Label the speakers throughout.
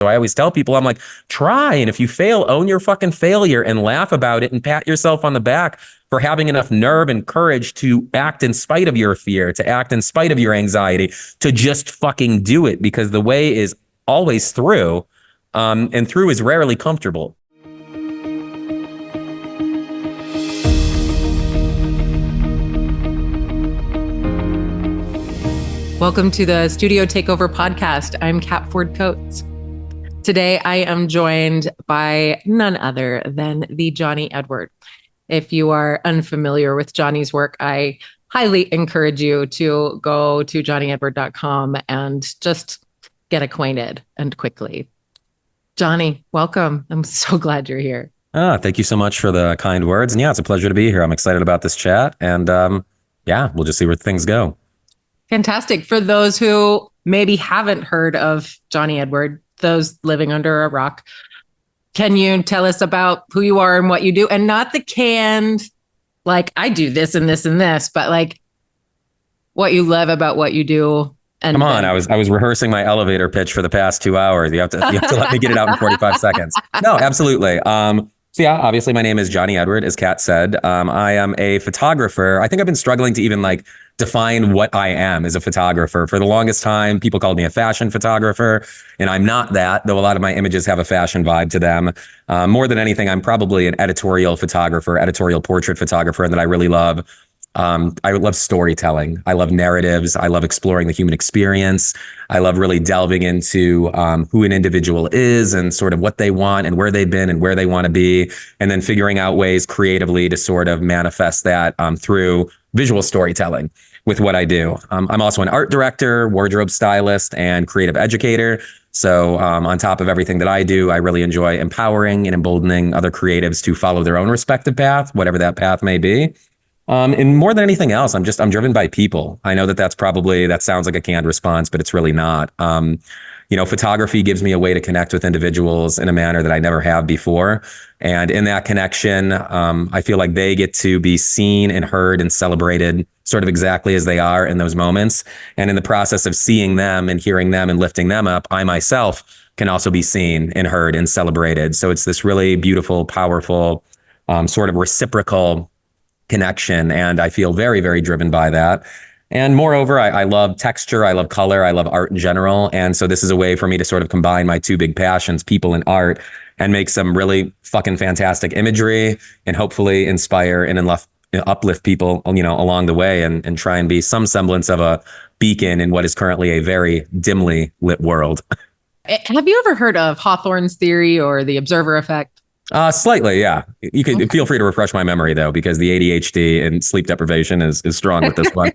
Speaker 1: So I always tell people, I'm like, try. And if you fail, own your fucking failure and laugh about it and pat yourself on the back for having enough nerve and courage to act in spite of your fear, to act in spite of your anxiety, to just fucking do it, because the way is always through, and through is rarely comfortable.
Speaker 2: Welcome to the Studio Takeover podcast. I'm Kat Ford Coates. Today, I am joined by none other than the Jonny Edward. If you are unfamiliar with Jonny's work, I highly encourage you to go to jonnyedward.com and just get acquainted, and quickly. Jonny, welcome. I'm so glad you're here.
Speaker 1: Thank you so much for the kind words. And yeah, it's a pleasure to be here. I'm excited about this chat. And yeah, we'll just see where things go.
Speaker 2: Fantastic. For those who maybe haven't heard of Jonny Edward, those living under a rock, can you tell us about who you are and what you do? And not the canned, like, I do this and this and this, but like what you love about what you do. And
Speaker 1: come on, I was rehearsing my elevator pitch for the past 2 hours. You have to let me get it out in 45 seconds. No, absolutely. So yeah, obviously my name is Jonny Edward, as Kat said. I am a photographer. I think I've been struggling to even like define what I am as a photographer. For the longest time, people called me a fashion photographer, and I'm not that, though a lot of my images have a fashion vibe to them. More than anything, I'm probably an editorial photographer, editorial portrait photographer, and that I really love. I love storytelling. I love narratives. I love exploring the human experience. I love really delving into who an individual is and sort of what they want and where they've been and where they want to be, and then figuring out ways creatively to sort of manifest that through visual storytelling with what I do. I'm also an art director, wardrobe stylist, and creative educator. So on top of everything that I do, I really enjoy empowering and emboldening other creatives to follow their own respective path, whatever that path may be. And more than anything else, I'm driven by people. I know that sounds like a canned response, but it's really not. Photography gives me a way to connect with individuals in a manner that I never have before. And in that connection, I feel like they get to be seen and heard and celebrated sort of exactly as they are in those moments. And in the process of seeing them and hearing them and lifting them up, I myself can also be seen and heard and celebrated. So it's this really beautiful, powerful, sort of reciprocal connection. And I feel very, very driven by that. And moreover, I love texture, I love color, I love art in general. And so this is a way for me to sort of combine my two big passions, people and art, and make some really fucking fantastic imagery and hopefully inspire and uplift people, along the way, and try and be some semblance of a beacon in what is currently a very dimly lit world.
Speaker 2: Have you ever heard of Hawthorne's theory or the observer effect?
Speaker 1: Slightly, yeah. You can feel free to refresh my memory though, because the ADHD and sleep deprivation is strong with this one.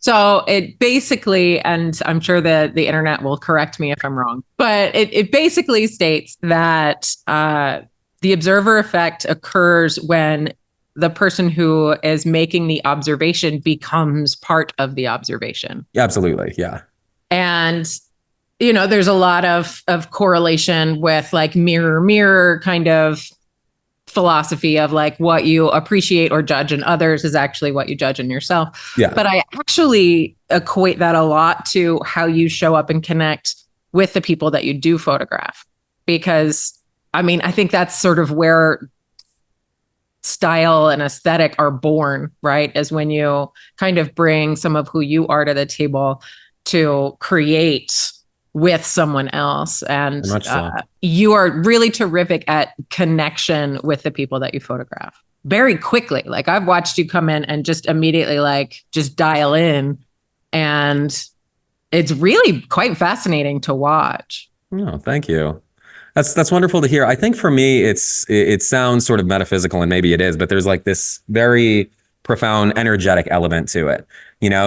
Speaker 2: So it basically, and I'm sure that the internet will correct me if I'm wrong, but it basically states that the observer effect occurs when the person who is making the observation becomes part of the observation.
Speaker 1: Absolutely, yeah.
Speaker 2: And there's a lot of correlation with like mirror kind of philosophy of like what you appreciate or judge in others is actually what you judge in yourself.
Speaker 1: Yeah.
Speaker 2: But I actually equate that a lot to how you show up and connect with the people that you do photograph. Because I think that's sort of where style and aesthetic are born, right? Is when you kind of bring some of who you are to the table to create with someone else. And you are really terrific at connection with the people that you photograph very quickly. Like I've watched you come in and just immediately like just dial in, and it's really quite fascinating to watch.
Speaker 1: Oh, thank you. That's wonderful to hear. I think for me, it sounds sort of metaphysical, and maybe it is, but there's like this very profound energetic element to it.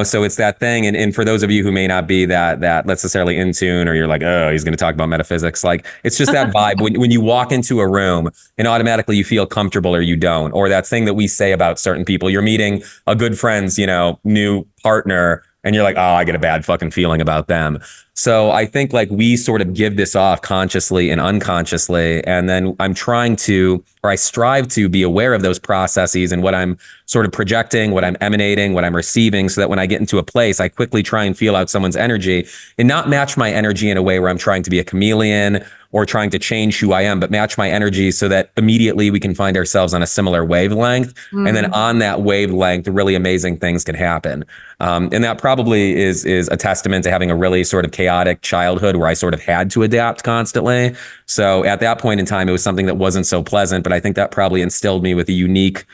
Speaker 1: So it's that thing. And for those of you who may not be that necessarily in tune, or you're like, oh, he's going to talk about metaphysics. Like, it's just that vibe when you walk into a room and automatically you feel comfortable or you don't, or that thing that we say about certain people. You're meeting a good friend's, new partner and you're like, oh, I get a bad fucking feeling about them. So I think like we sort of give this off consciously and unconsciously. And then I'm trying to, or I strive to be aware of those processes and what I'm sort of projecting, what I'm emanating, what I'm receiving, so that when I get into a place, I quickly try and feel out someone's energy and not match my energy in a way where I'm trying to be a chameleon or trying to change who I am, but match my energy so that immediately we can find ourselves on a similar wavelength. And then on that wavelength, really amazing things can happen. And that probably is a testament to having a really sort of chaotic childhood where I sort of had to adapt constantly. So at that point in time, it was something that wasn't so pleasant, but I think that probably instilled me with a unique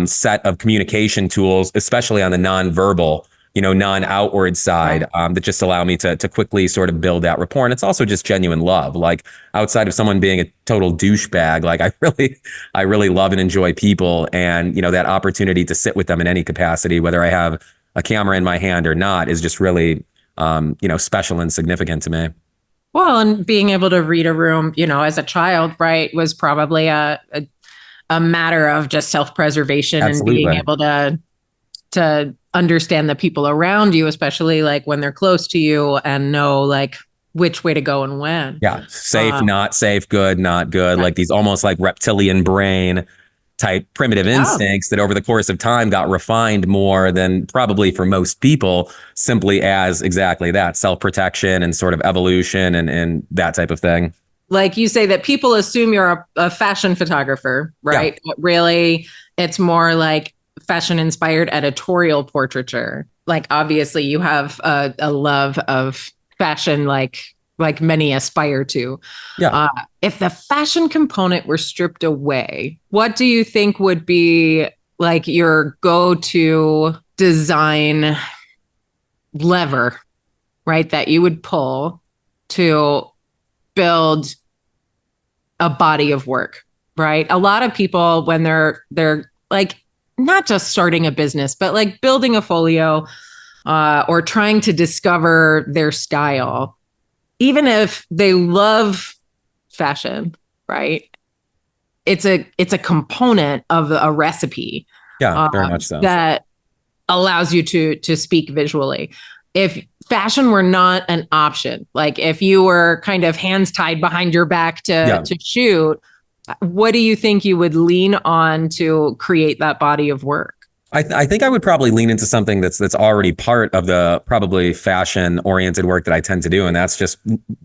Speaker 1: set of communication tools, especially on the nonverbal, non-outward side, that just allow me to quickly sort of build that rapport. And it's also just genuine love. Like outside of someone being a total douchebag, like I really love and enjoy people, and that opportunity to sit with them in any capacity, whether I have a camera in my hand or not, is just really special and significant to me.
Speaker 2: Well, and being able to read a room, as a child, right, was probably a matter of just self-preservation.
Speaker 1: Absolutely.
Speaker 2: And being able to understand the people around you, especially like when they're close to you, and know like which way to go and when.
Speaker 1: Yeah. Safe, not safe, good, not good. Like these almost like reptilian brain type primitive instincts that over the course of time got refined more than probably for most people, simply as exactly that, self-protection and sort of evolution and that type of thing.
Speaker 2: Like you say that people assume you're a fashion photographer, right? Yeah. But really, it's more like fashion-inspired editorial portraiture. Like obviously you have a love of fashion like many aspire to. Yeah. If the fashion component were stripped away, what do you think would be like your go-to design lever, right, that you would pull to build a body of work, right? A lot of people, when they're like not just starting a business, but like building a folio or trying to discover their style, even if they love fashion, right? It's a component of a recipe.
Speaker 1: Yeah, very much so.
Speaker 2: That allows you to speak visually. If fashion were not an option, like if you were kind of hands tied behind your back to shoot, what do you think you would lean on to create that body of work?
Speaker 1: I think I would probably lean into something that's already part of the probably fashion oriented work that I tend to do. And that's just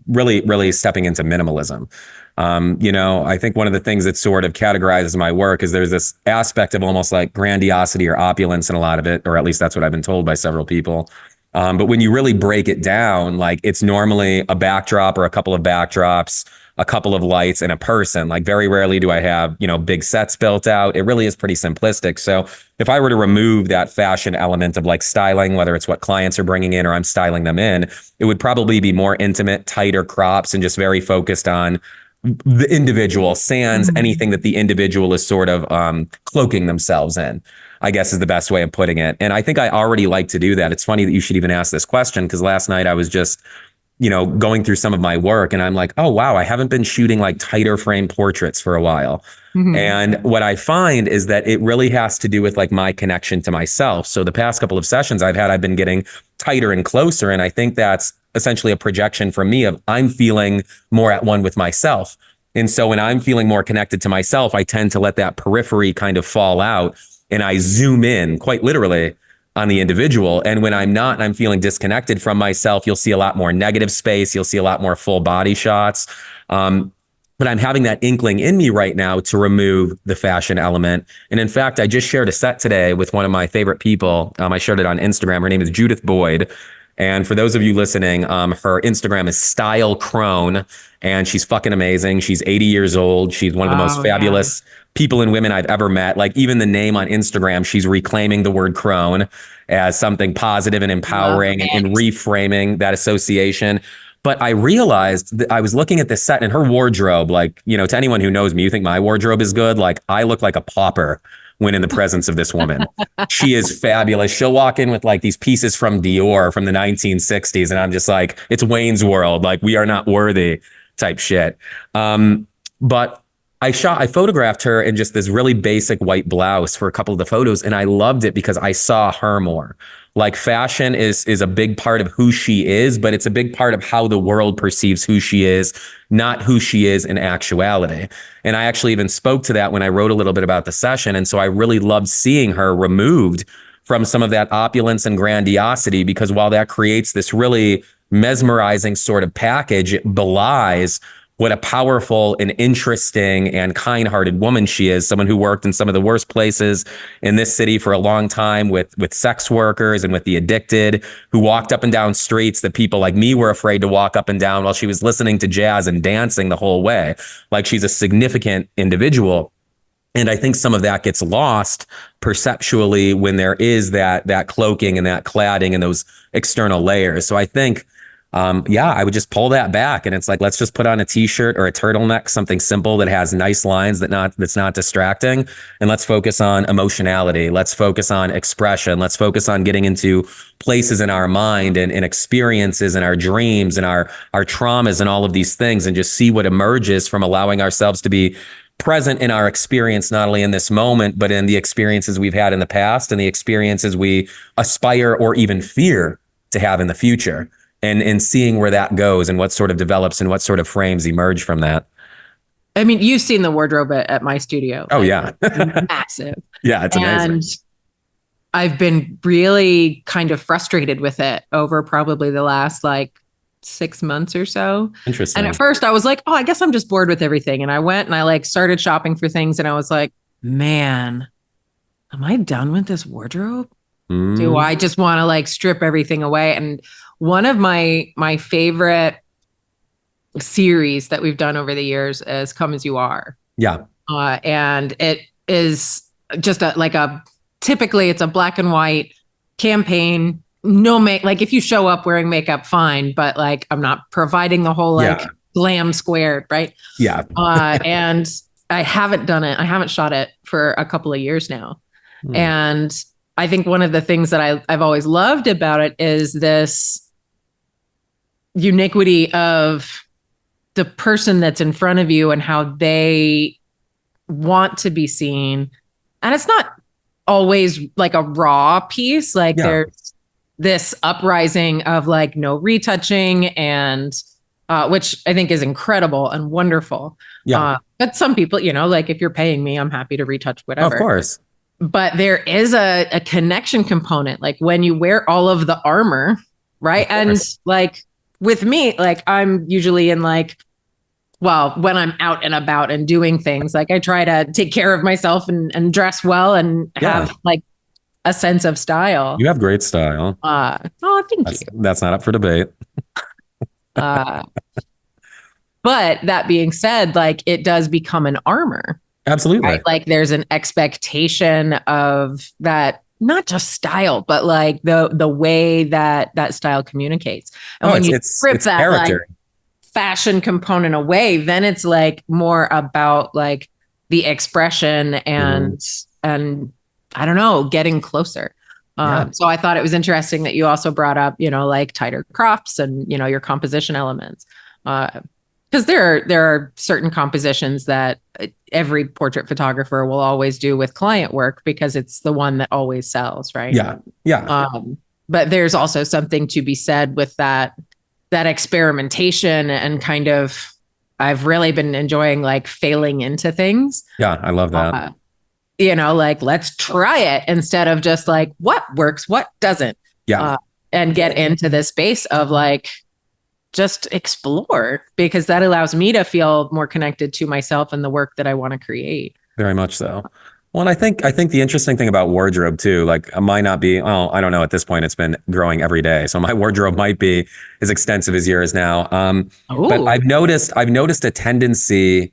Speaker 1: really, really stepping into minimalism. I think one of the things that sort of categorizes my work is there's this aspect of almost like grandiosity or opulence in a lot of it, or at least that's what I've been told by several people. But when you really break it down, like it's normally a backdrop or a couple of backdrops, a couple of lights, and a person. Like very rarely do I have, big sets built out. It really is pretty simplistic. So if I were to remove that fashion element of like styling, whether it's what clients are bringing in or I'm styling them in, it would probably be more intimate, tighter crops, and just very focused on the individual, sans anything that the individual is sort of cloaking themselves in, I guess is the best way of putting it. And I think I already like to do that. It's funny that you should even ask this question, because last night I was just going through some of my work, and I'm like, oh, wow, I haven't been shooting like tighter frame portraits for a while. And what I find is that it really has to do with like my connection to myself. So the past couple of sessions I've been getting tighter and closer. And I think that's essentially a projection from me of I'm feeling more at one with myself. And so when I'm feeling more connected to myself, I tend to let that periphery kind of fall out, and I zoom in quite literally on the individual. And when I'm not, and I'm feeling disconnected from myself, you'll see a lot more negative space. You'll see a lot more full body shots. But I'm having that inkling in me right now to remove the fashion element. And in fact, I just shared a set today with one of my favorite people. I shared it on Instagram. Her name is Judith Boyd. And for those of you listening, her Instagram is Style Crone, and she's fucking amazing. She's 80 years old. She's one of the most fabulous people and women I've ever met. Like even the name on Instagram, she's reclaiming the word crone as something positive and empowering and reframing that association. But I realized that I was looking at this set, and her wardrobe, like, to anyone who knows me, you think my wardrobe is good. Like I look like a pauper when in the presence of this woman. She is fabulous. She'll walk in with like these pieces from Dior from the 1960s. And I'm just like, it's Wayne's World. Like we are not worthy type shit. But I photographed her in just this really basic white blouse for a couple of the photos, and I loved it because I saw her more. Like fashion is a big part of who she is, but it's a big part of how the world perceives who she is, not who she is in actuality. And I actually even spoke to that when I wrote a little bit about the session. And so I really loved seeing her removed from some of that opulence and grandiosity, because while that creates this really mesmerizing sort of package, it belies what a powerful and interesting and kind-hearted woman she is, someone who worked in some of the worst places in this city for a long time with sex workers and with the addicted, who walked up and down streets that people like me were afraid to walk up and down while she was listening to jazz and dancing the whole way. Like, she's a significant individual. And I think some of that gets lost perceptually when there is that cloaking and that cladding and those external layers. So I think, I would just pull that back, and it's like, let's just put on a t-shirt or a turtleneck, something simple that has nice lines that's not distracting. And let's focus on emotionality. Let's focus on expression. Let's focus on getting into places in our mind and experiences and our dreams and our traumas and all of these things, and just see what emerges from allowing ourselves to be present in our experience, not only in this moment, but in the experiences we've had in the past and the experiences we aspire or even fear to have in the future. And seeing where that goes and what sort of develops and what sort of frames emerge from that.
Speaker 2: I mean, you've seen the wardrobe at my studio.
Speaker 1: Oh, yeah.
Speaker 2: Massive.
Speaker 1: Yeah, it's amazing.
Speaker 2: And I've been really kind of frustrated with it over probably the last 6 months or so.
Speaker 1: Interesting.
Speaker 2: And at first I was like, oh, I guess I'm just bored with everything. And I went and I started shopping for things, and I was like, man, am I done with this wardrobe? Do I just want to strip everything away? And one of my favorite series that we've done over the years is Come As You Are.
Speaker 1: Yeah.
Speaker 2: And it is just typically it's a black and white campaign. No if you show up wearing makeup, fine, but I'm not providing the whole glam squared, right?
Speaker 1: Yeah.
Speaker 2: And I haven't done it. I haven't shot it for a couple of years now. And I think one of the things that I've always loved about it is this uniquity of the person that's in front of you and how they want to be seen. And it's not always a raw piece. There's this uprising of no retouching, and which I think is incredible and wonderful. Yeah. But some people, if you're paying me, I'm happy to retouch whatever.
Speaker 1: Of course.
Speaker 2: But there is a connection component, when you wear all of the armor, right? And with me, I'm usually in when I'm out and about and doing things, I try to take care of myself and dress well and have a sense of style.
Speaker 1: You have great style.
Speaker 2: Thank you.
Speaker 1: That's not up for debate.
Speaker 2: But that being said, it does become an armor.
Speaker 1: Absolutely.
Speaker 2: Right? There's an expectation of that, not just style, but the way that style communicates. And when you strip that character. Fashion component away, then it's more about the expression and I don't know, getting closer. So I thought it was interesting that you also brought up, tighter crops and, your composition elements. Because there are certain compositions that every portrait photographer will always do with client work because it's the one that always sells, right?
Speaker 1: Yeah, yeah.
Speaker 2: But there's also something to be said with that experimentation and kind of, I've really been enjoying failing into things.
Speaker 1: Yeah, I love that.
Speaker 2: Let's try it instead of just what works, what doesn't.
Speaker 1: Yeah.
Speaker 2: And get into this space of just explore, because that allows me to feel more connected to myself and the work that I want to create.
Speaker 1: Very much so. Well, and I think the interesting thing about wardrobe too, might not be, I don't know, at this point it's been growing every day. So my wardrobe might be as extensive as yours now. But I've noticed a tendency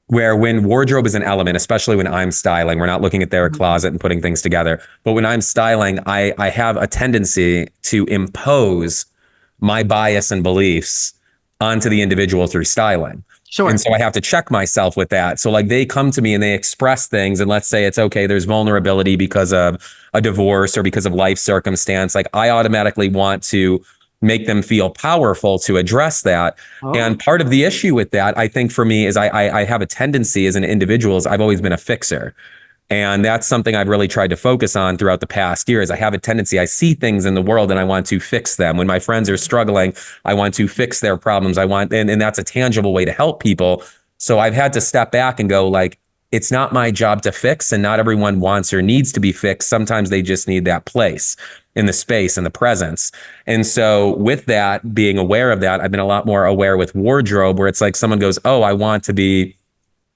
Speaker 1: where when wardrobe is an element, especially when I'm styling, we're not looking at their closet and putting things together, but when I'm styling, I have a tendency to impose my bias and beliefs onto the individual through styling.
Speaker 2: Sure.
Speaker 1: And so I have to check myself with that. So they come to me and they express things, and let's say it's okay, there's vulnerability because of a divorce or because of life circumstance. I automatically want to make them feel powerful to address that.
Speaker 2: Oh.
Speaker 1: And part of the issue with that, I think for me, is I have a tendency as an individual, is I've always been a fixer. And that's something I've really tried to focus on throughout the past years. I have a tendency, I see things in the world and I want to fix them. When my friends are struggling, I want to fix their problems. And that's a tangible way to help people. So I've had to step back and go, like, it's not my job to fix, and not everyone wants or needs to be fixed. Sometimes they just need that place in the space and the presence. And so with that, being aware of that, I've been a lot more aware with wardrobe, where it's like someone goes, oh, I want to be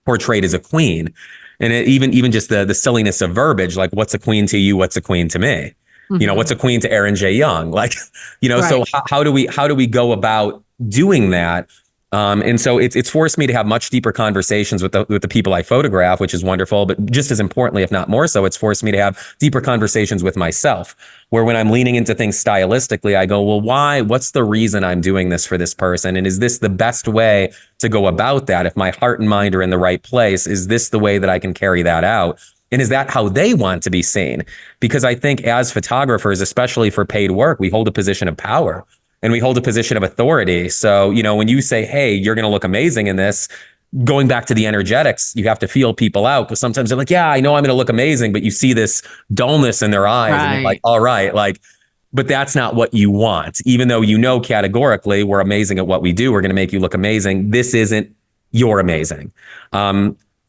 Speaker 1: portrayed as a queen. And even just the silliness of verbiage, like, what's a queen to you? What's a queen to me? You know, what's a queen to Aaron J. Young? Like, you know, so how do we go about doing that? And so it's forced me to have much deeper conversations with the people I photograph, which is wonderful. But just as importantly, if not more so, it's forced me to have deeper conversations with myself, where when I'm leaning into things stylistically, I go, well, why? What's the reason I'm doing this for this person? And is this the best way to go about that? If my heart and mind are in the right place, is this the way that I can carry that out? And is that how they want to be seen? Because I think as photographers, especially for paid work, we hold a position of power. And we hold a position of authority. So, you know, when you say, hey, you're going to look amazing in this, going back to the energetics, you have to feel people out, because sometimes they're like, yeah, I know I'm going to look amazing, but you see this dullness in their eyes and you're like, all right, like, but that's not what you want. Even though you know categorically we're amazing at what we do, we're going to make you look amazing. This isn't your amazing.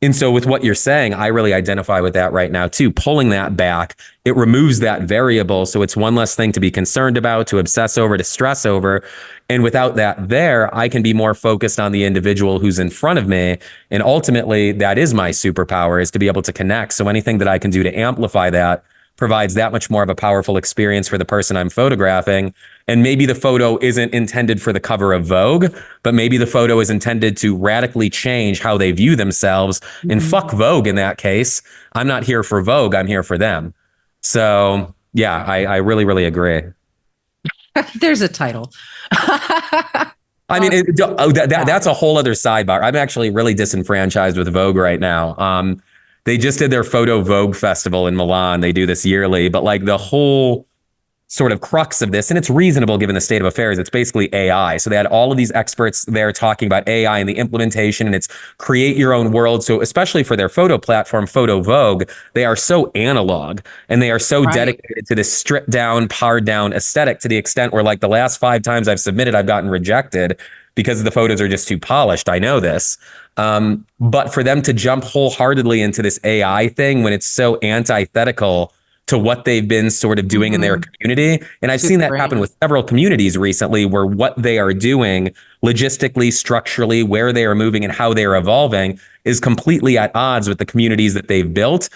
Speaker 1: And so with what you're saying, I really identify with that right now too. Pulling that back, it removes that variable. So it's one less thing to be concerned about, to obsess over, to stress over. And without that there, I can be more focused on the individual who's in front of me. And ultimately, that is my superpower, is to be able to connect. So anything that I can do to amplify that provides that much more of a powerful experience for the person I'm photographing. And maybe the photo isn't intended for the cover of Vogue, but maybe the photo is intended to radically change how they view themselves. And fuck Vogue in that case. I'm not here for Vogue. I'm here for them. So yeah, I really, really agree.
Speaker 2: There's a title.
Speaker 1: I mean, that's a whole other sidebar. I'm actually really disenfranchised with Vogue right now. They just did their Photo Vogue Festival in Milan. They do this yearly, but like the whole sort of crux of this, and it's reasonable given the state of affairs, it's basically AI. So they had all of these experts there talking about AI and the implementation, and it's create your own world. So especially for their photo platform, Photo Vogue, they are so analog and they are so dedicated to this stripped down, pared down aesthetic, to the extent where, like, the last 5 times I've submitted, I've gotten rejected because the photos are just too polished. I know this. But for them to jump wholeheartedly into this AI thing when it's so antithetical to what they've been sort of doing in their community. And I've seen that happen with several communities recently, where what they are doing logistically, structurally, where they are moving and how they are evolving is completely at odds with the communities that they've built.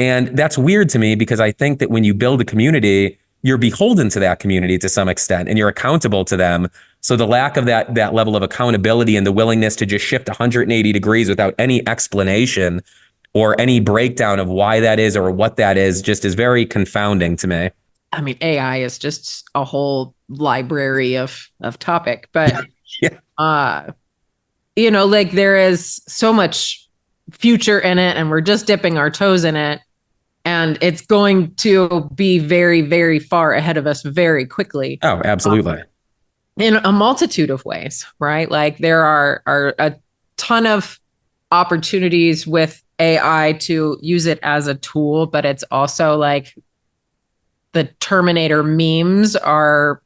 Speaker 1: And that's weird to me, because I think that when you build a community, you're beholden to that community to some extent, and you're accountable to them. So the lack of that level of accountability and the willingness to just shift 180 degrees without any explanation or any breakdown of why that is or what that is just is very confounding to me.
Speaker 2: I mean, AI is just a whole library of topic, but you know, like, there is so much future in it, and we're just dipping our toes in it, and it's going to be very, very far ahead of us very quickly.
Speaker 1: Oh, absolutely.
Speaker 2: In a multitude of ways, right? Like, there are a ton of opportunities with AI to use it as a tool, but it's also like the Terminator memes are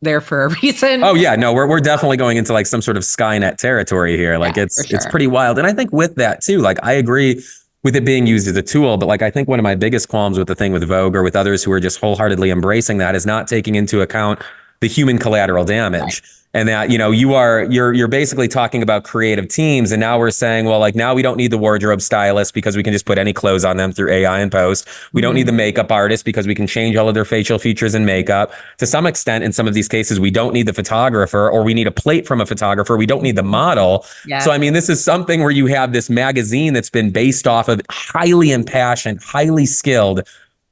Speaker 2: there for a reason.
Speaker 1: Oh yeah, no, we're definitely going into like some sort of Skynet territory here. Like, it's pretty wild. And I think with that too, like, I agree with it being used as a tool, but like, I think one of my biggest qualms with the thing with Vogue, or with others who are just wholeheartedly embracing that, is not taking into account the human collateral damage. Right. And that, you know, you're basically talking about creative teams. And now we're saying, well, like, now we don't need the wardrobe stylist because we can just put any clothes on them through AI and post. We don't need the makeup artist because we can change all of their facial features and makeup. To some extent, in some of these cases, we don't need the photographer, or we need a plate from a photographer. We don't need the model. Yeah. So, I mean, this is something where you have this magazine that's been based off of highly impassioned, highly skilled,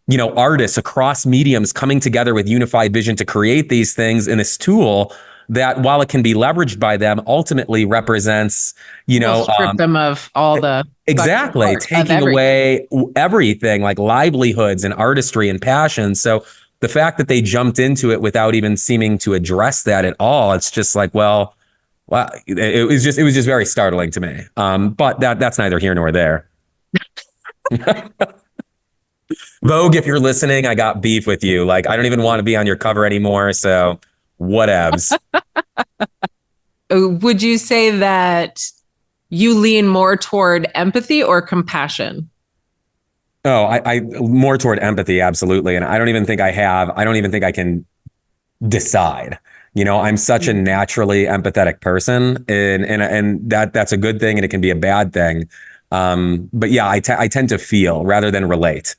Speaker 1: you know, artists across mediums coming together with unified vision to create these things in this tool that, while it can be leveraged by them, ultimately represents, you know,
Speaker 2: strip them of all the
Speaker 1: taking away everything, like livelihoods and artistry and passion. So the fact that they jumped into it without even seeming to address that at all, it's just like, well, wow, it was just very startling to me. But that's neither here nor there. Vogue, if you're listening, I got beef with you. Like, I don't even want to be on your cover anymore. So whatevs.
Speaker 2: Would you say that you lean more toward empathy or compassion?
Speaker 1: Oh, I more toward empathy, absolutely. And I don't even think I can decide. You know, I'm such a naturally empathetic person, and that's a good thing, and it can be a bad thing. But yeah, I tend to feel rather than relate.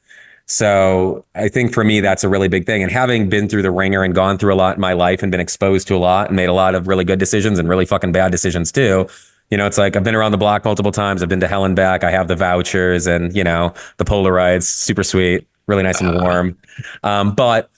Speaker 1: So I think for me, that's a really big thing. And having been through the ringer and gone through a lot in my life and been exposed to a lot and made a lot of really good decisions and really fucking bad decisions too. You know, it's like I've been around the block multiple times. I've been to hell and back. I have the vouchers and, you know, the Polaroids, super sweet, really nice and warm. But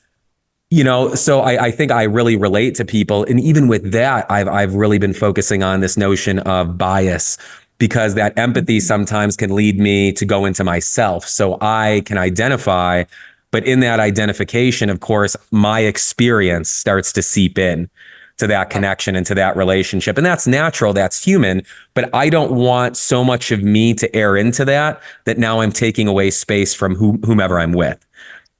Speaker 1: you know, so I think I really relate to people. And even with that, I've really been focusing on this notion of bias, because that empathy sometimes can lead me to go into myself. So I can identify, but in that identification, of course, my experience starts to seep in to that connection and to that relationship. And that's natural, that's human, but I don't want so much of me to air into that now I'm taking away space from whomever I'm with.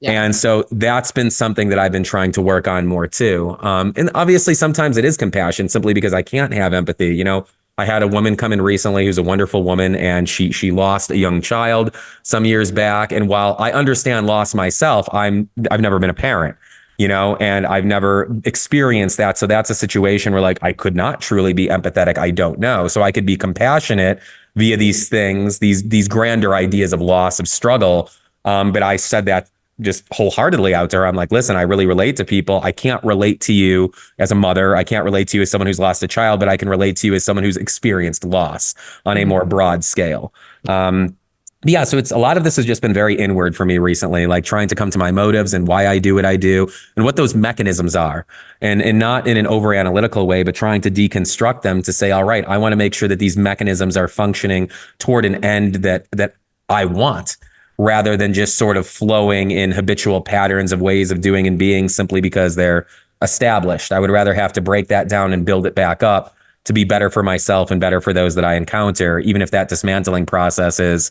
Speaker 1: Yeah. And so that's been something that I've been trying to work on more too. And obviously sometimes it is compassion simply because I can't have empathy. You know, I had a woman come in recently who's a wonderful woman, and she lost a young child some years back. And while I understand loss myself, I've never been a parent, you know, and I've never experienced that. So that's a situation where like I could not truly be empathetic. I don't know. So I could be compassionate via these things, these grander ideas of loss, of struggle. But I said that just wholeheartedly out there. I'm like, listen, I really relate to people. I can't relate to you as a mother. I can't relate to you as someone who's lost a child, but I can relate to you as someone who's experienced loss on a more broad scale. Yeah, so it's a lot of this has just been very inward for me recently, like trying to come to my motives and why I do what I do and what those mechanisms are, and not in an over analytical way, but trying to deconstruct them to say, all right, I want to make sure that these mechanisms are functioning toward an end that I want, rather than just sort of flowing in habitual patterns of ways of doing and being simply because they're established. I would rather have to break that down and build it back up to be better for myself and better for those that I encounter, even if that dismantling process is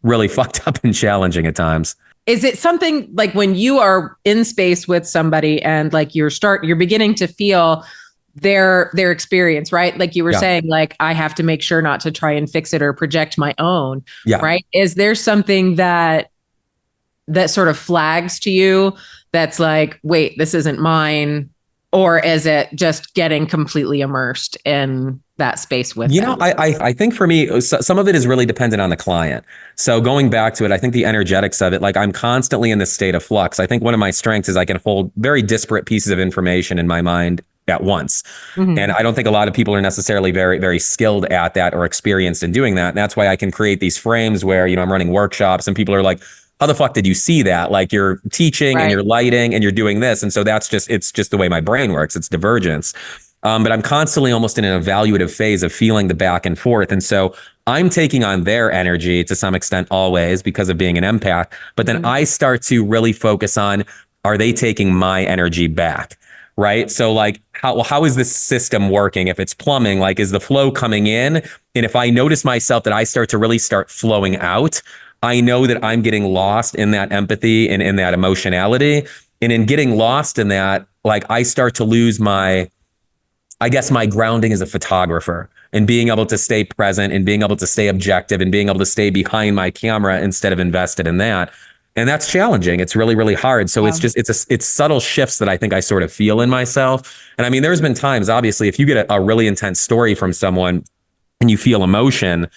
Speaker 1: really fucked up and challenging at times.
Speaker 2: Is it something like when you are in space with somebody and like you're beginning to feel their experience, right? Like you were saying, like, I have to make sure not to try and fix it or project my own, right? Is there something that sort of flags to you that's like, wait, this isn't mine? Or is it just getting completely immersed in that space with them?
Speaker 1: I think for me, some of it is really dependent on the client. So going back to it, I think the energetics of it, like I'm constantly in this state of flux. I think one of my strengths is I can hold very disparate pieces of information in my mind at once. Mm-hmm. And I don't think a lot of people are necessarily very, very skilled at that or experienced in doing that. And that's why I can create these frames where, you know, I'm running workshops and people are like, how the fuck did you see that? Like you're teaching and you're lighting and you're doing this. And so it's just the way my brain works. It's divergence. But I'm constantly almost in an evaluative phase of feeling the back and forth. And so I'm taking on their energy to some extent always because of being an empath. But then I start to really focus on, are they taking my energy back? Right. So like, how is this system working? If it's plumbing, like, is the flow coming in? And if I notice myself that I start flowing out, I know that I'm getting lost in that empathy and in that emotionality. And in getting lost in that, like I start to lose my grounding as a photographer and being able to stay present and being able to stay objective and being able to stay behind my camera instead of invested in that. And that's challenging. It's really, really hard. So it's subtle shifts that I think I sort of feel in myself. And I mean, there's been times, obviously, if you get a really intense story from someone and you feel emotion,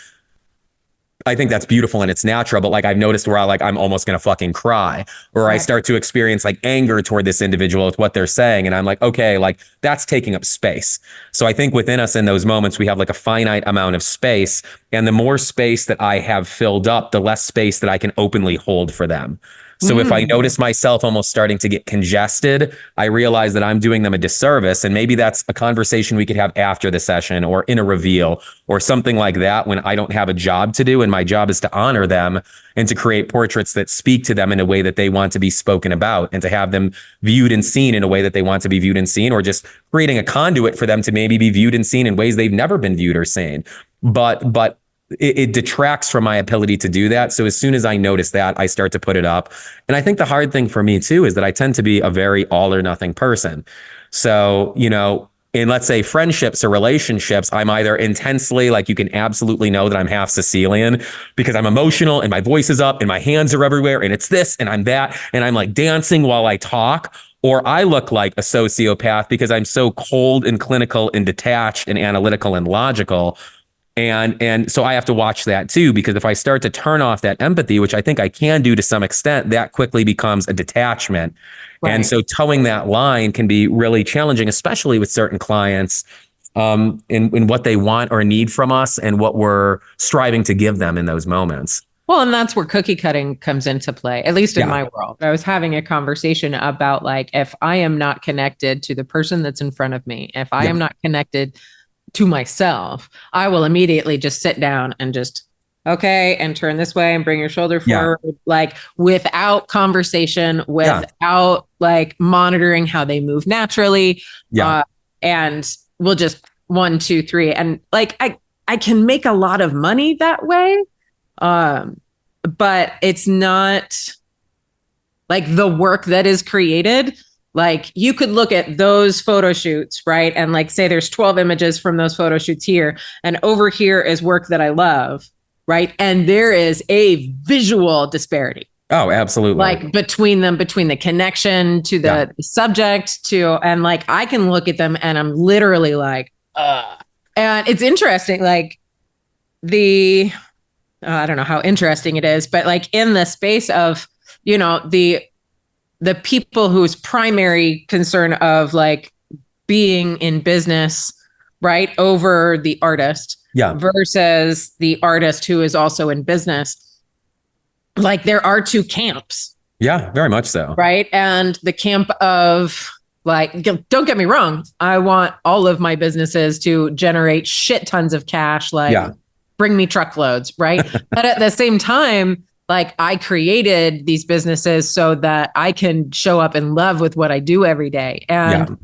Speaker 1: I think that's beautiful and it's natural. But like I've noticed where I'm almost going to fucking cry, or I start to experience like anger toward this individual with what they're saying. And I'm like, okay, like that's taking up space. So I think within us in those moments, we have like a finite amount of space. And the more space that I have filled up, the less space that I can openly hold for them. So if I notice myself almost starting to get congested, I realize that I'm doing them a disservice. And maybe that's a conversation we could have after the session or in a reveal or something like that when I don't have a job to do. And my job is to honor them and to create portraits that speak to them in a way that they want to be spoken about and to have them viewed and seen in a way that they want to be viewed and seen, or just creating a conduit for them to maybe be viewed and seen in ways they've never been viewed or seen. But it detracts from my ability to do that. So as soon as I notice that, I start to put it up. And I think the hard thing for me too is that I tend to be a very all or nothing person. So, in let's say friendships or relationships, I'm either intensely, like you can absolutely know that I'm half Sicilian because I'm emotional and my voice is up and my hands are everywhere and it's this and I'm that and I'm like dancing while I talk. Or I look like a sociopath because I'm so cold and clinical and detached and analytical and logical. And so I have to watch that too, because if I start to turn off that empathy, which I think I can do to some extent, that quickly becomes a detachment. Right. And so towing that line can be really challenging, especially with certain clients, in what they want or need from us and what we're striving to give them in those moments.
Speaker 2: Well, and that's where cookie cutting comes into play, at least in my world. I was having a conversation about like, if I am not connected to the person that's in front of me, if I am not connected to myself, I will immediately just sit down and just, okay, and turn this way and bring your shoulder forward, like without conversation, without like monitoring how they move naturally. And we'll just 1, 2, 3. And like, I can make a lot of money that way. But it's not like the work that is created. Like you could look at those photo shoots, right? And like say there's 12 images from those photo shoots here, and over here is work that I love, right? And there is a visual disparity.
Speaker 1: Oh, absolutely.
Speaker 2: Like between the connection to the subject and like I can look at them and I'm literally like, and it's interesting, like I don't know how interesting it is, but like in the space of, the people whose primary concern of like being in business, right, over the artist versus the artist who is also in business, like there are two camps.
Speaker 1: Yeah, very much so.
Speaker 2: Right. And the camp of like, don't get me wrong, I want all of my businesses to generate shit tons of cash, like bring me truckloads, right? But at the same time, like I created these businesses so that I can show up in love with what I do every day. And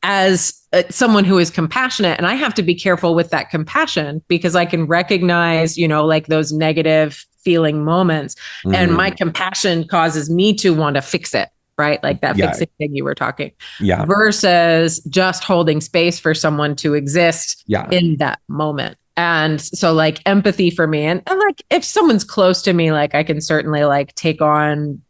Speaker 2: as someone who is compassionate, and I have to be careful with that compassion because I can recognize, like those negative feeling moments, and my compassion causes me to want to fix it. Right? Like that fixing thing you were talking versus just holding space for someone to exist in that moment. And so like empathy for me and like if someone's close to me, like I can certainly like take on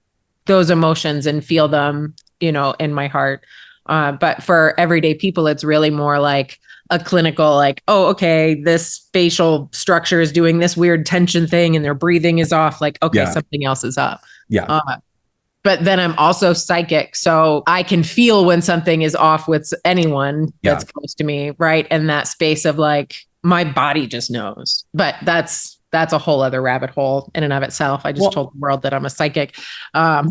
Speaker 2: those emotions and feel them, in my heart. But for everyday people, it's really more like a clinical, like, oh, okay, this facial structure is doing this weird tension thing and their breathing is off. Like, okay, something else is up. But then I'm also psychic. So I can feel when something is off with anyone that's close to me. Right. And that space of like, my body just knows. But that's a whole other rabbit hole in and of itself. I just told the world that I'm a psychic. I'm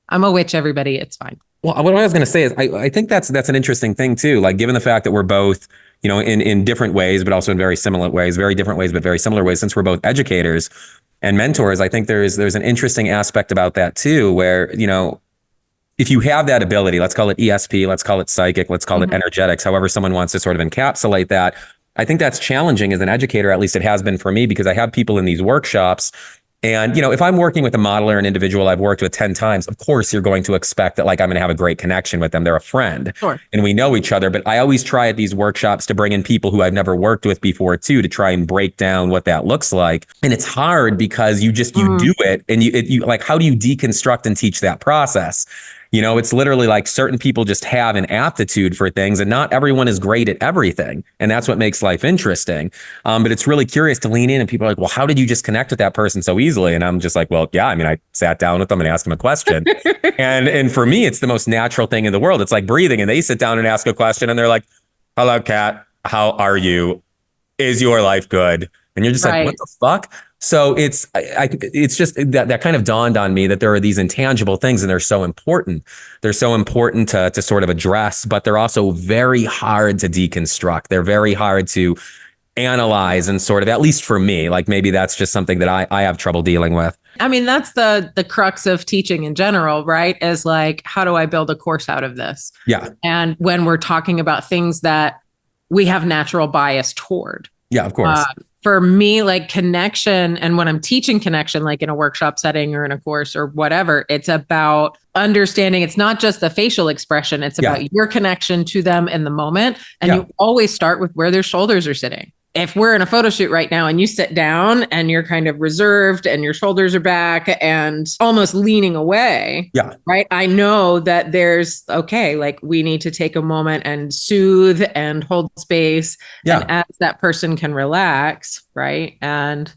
Speaker 2: a witch, everybody. It's fine.
Speaker 1: Well, what I was going to say is I think that's an interesting thing too. Like given the fact that we're both, in different ways, but also in very similar ways, very different ways, but very similar ways, since we're both educators and mentors, I think there's an interesting aspect about that too, where, if you have that ability, let's call it ESP, let's call it psychic, let's call it energetics, however someone wants to sort of encapsulate that. I think that's challenging as an educator, at least it has been for me, because I have people in these workshops. And, if I'm working with a model or an individual I've worked with 10 times, of course, you're going to expect that like I'm going to have a great connection with them. They're a friend and we know each other. But I always try at these workshops to bring in people who I've never worked with before, too, to try and break down what that looks like. And it's hard because you do it. And you like, how do you deconstruct and teach that process? It's literally like certain people just have an aptitude for things and not everyone is great at everything. And that's what makes life interesting. But it's really curious to lean in and people are like, well, how did you just connect with that person so easily? And I'm just like, well, yeah, I mean, I sat down with them and asked them a question. and for me, it's the most natural thing in the world. It's like breathing and they sit down and ask a question and they're like, hello, Kat, how are you? Is your life good? And you're just like, what the fuck? So it's just that kind of dawned on me that there are these intangible things and they're so important. They're so important to sort of address, but they're also very hard to deconstruct. They're very hard to analyze and sort of, at least for me, like maybe that's just something that I have trouble dealing with.
Speaker 2: I mean, that's the crux of teaching in general, right? Is like, how do I build a course out of this?
Speaker 1: Yeah.
Speaker 2: And when we're talking about things that we have natural bias toward.
Speaker 1: Yeah, of course.
Speaker 2: For me, like connection, and when I'm teaching connection, like in a workshop setting or in a course or whatever, it's about understanding. It's not just the facial expression. It's about your connection to them in the moment. And you always start with where their shoulders are sitting. If we're in a photo shoot right now and you sit down and you're kind of reserved and your shoulders are back and almost leaning away, right? I know that there's, okay, like we need to take a moment and soothe and hold space. And as that person can relax, right? And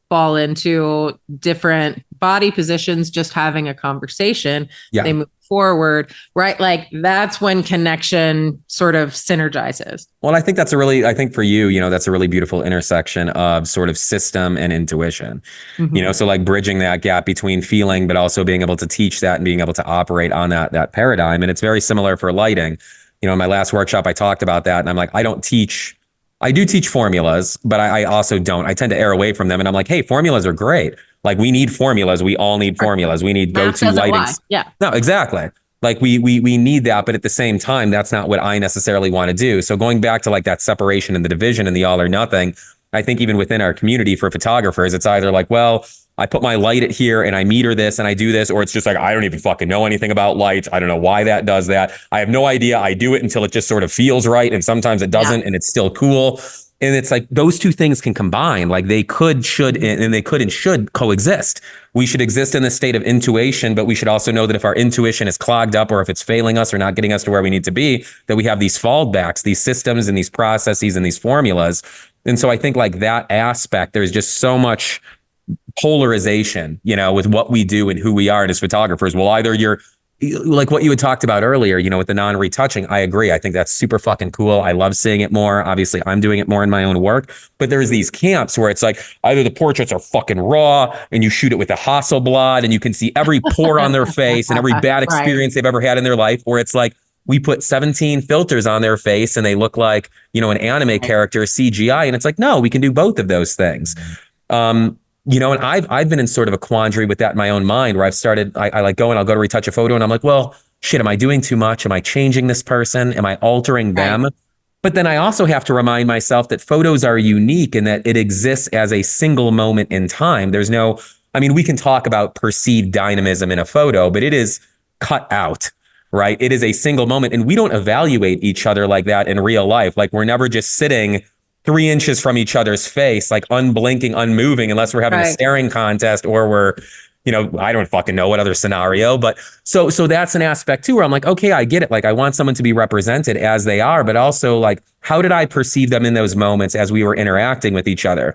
Speaker 2: fall into different body positions, just having a conversation, they move forward, right? Like that's when connection sort of synergizes.
Speaker 1: Well, I think I think for you, you know, that's a really beautiful intersection of sort of system and intuition, you know, so like bridging that gap between feeling, but also being able to teach that and being able to operate on that paradigm. And it's very similar for lighting. You know, in my last workshop, I talked about that and I'm like, I do teach formulas, but I also don't. I tend to err away from them. And I'm like, hey, formulas are great. Like we need formulas. We all need formulas. We need go-to lighting.
Speaker 2: Yeah.
Speaker 1: No, exactly. Like we need that, but at the same time, that's not what I necessarily want to do. So going back to like that separation and the division and the all or nothing, I think even within our community for photographers, it's either like, well, I put my light at here and I meter this and I do this, or it's just like, I don't even fucking know anything about lights. I don't know why that does that. I have no idea. I do it until it just sort of feels right. And sometimes it doesn't and it's still cool. And it's like those two things can combine. Like they could, should, and they could and should coexist. We should exist in the state of intuition, but we should also know that if our intuition is clogged up or if it's failing us or not getting us to where we need to be, that we have these fallbacks, these systems and these processes and these formulas. And so I think like that aspect, there's just so much polarization, you know, with what we do and who we are as photographers. Well, either you're like what you had talked about earlier, you know, with the non-retouching. I agree. I think that's super fucking cool. I love seeing it more. Obviously, I'm doing it more in my own work. But there's these camps where it's like either the portraits are fucking raw and you shoot it with a Hasselblad and you can see every pore on their face and every bad experience they've ever had in their life, or it's like we put 17 filters on their face and they look like, you know, an anime character, CGI. And it's like, no, we can do both of those things. You know, and I've been in sort of a quandary with that in my own mind where I've started, I like go and I'll go to retouch a photo and I'm like, well, shit, am I doing too much? Am I changing this person? Am I altering them? But then I also have to remind myself that photos are unique and that it exists as a single moment in time. There's no, I mean, we can talk about perceived dynamism in a photo, but it is cut out, right? It is a single moment. And we don't evaluate each other like that in real life. Like we're never just sitting 3 inches from each other's face, like unblinking, unmoving, unless we're having a staring contest or we're, you know, I don't fucking know what other scenario. But so that's an aspect too, where I'm like, okay, I get it. Like I want someone to be represented as they are, but also like, how did I perceive them in those moments as we were interacting with each other?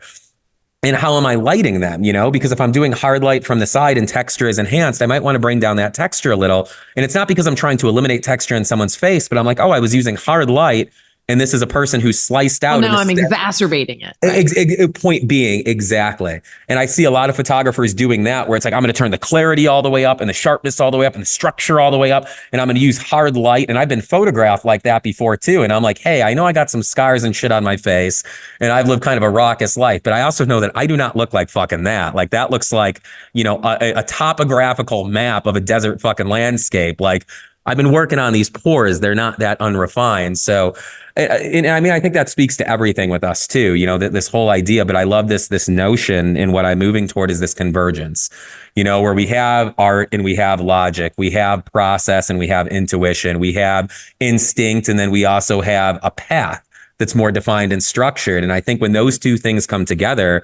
Speaker 1: And how am I lighting them? You know, because if I'm doing hard light from the side and texture is enhanced, I might want to bring down that texture a little. And it's not because I'm trying to eliminate texture in someone's face, but I'm like, oh, I was using hard light. And this is a person who's sliced out.
Speaker 2: Well, no, I'm exacerbating it. Right?
Speaker 1: Point being, exactly. And I see a lot of photographers doing that where it's like, I'm going to turn the clarity all the way up and the sharpness all the way up and the structure all the way up. And I'm going to use hard light. And I've been photographed like that before too. And I'm like, hey, I know I got some scars and shit on my face and I've lived kind of a raucous life, but I also know that I do not look like fucking that. Like that looks like, you know, a topographical map of a desert fucking landscape. Like I've been working on these pores. They're not that unrefined. So, and I mean, I think that speaks to everything with us too, you know, this whole idea, but I love this notion, and what I'm moving toward is this convergence, you know, where we have art and we have logic, we have process and we have intuition, we have instinct, and then we also have a path that's more defined and structured. And I think when those two things come together,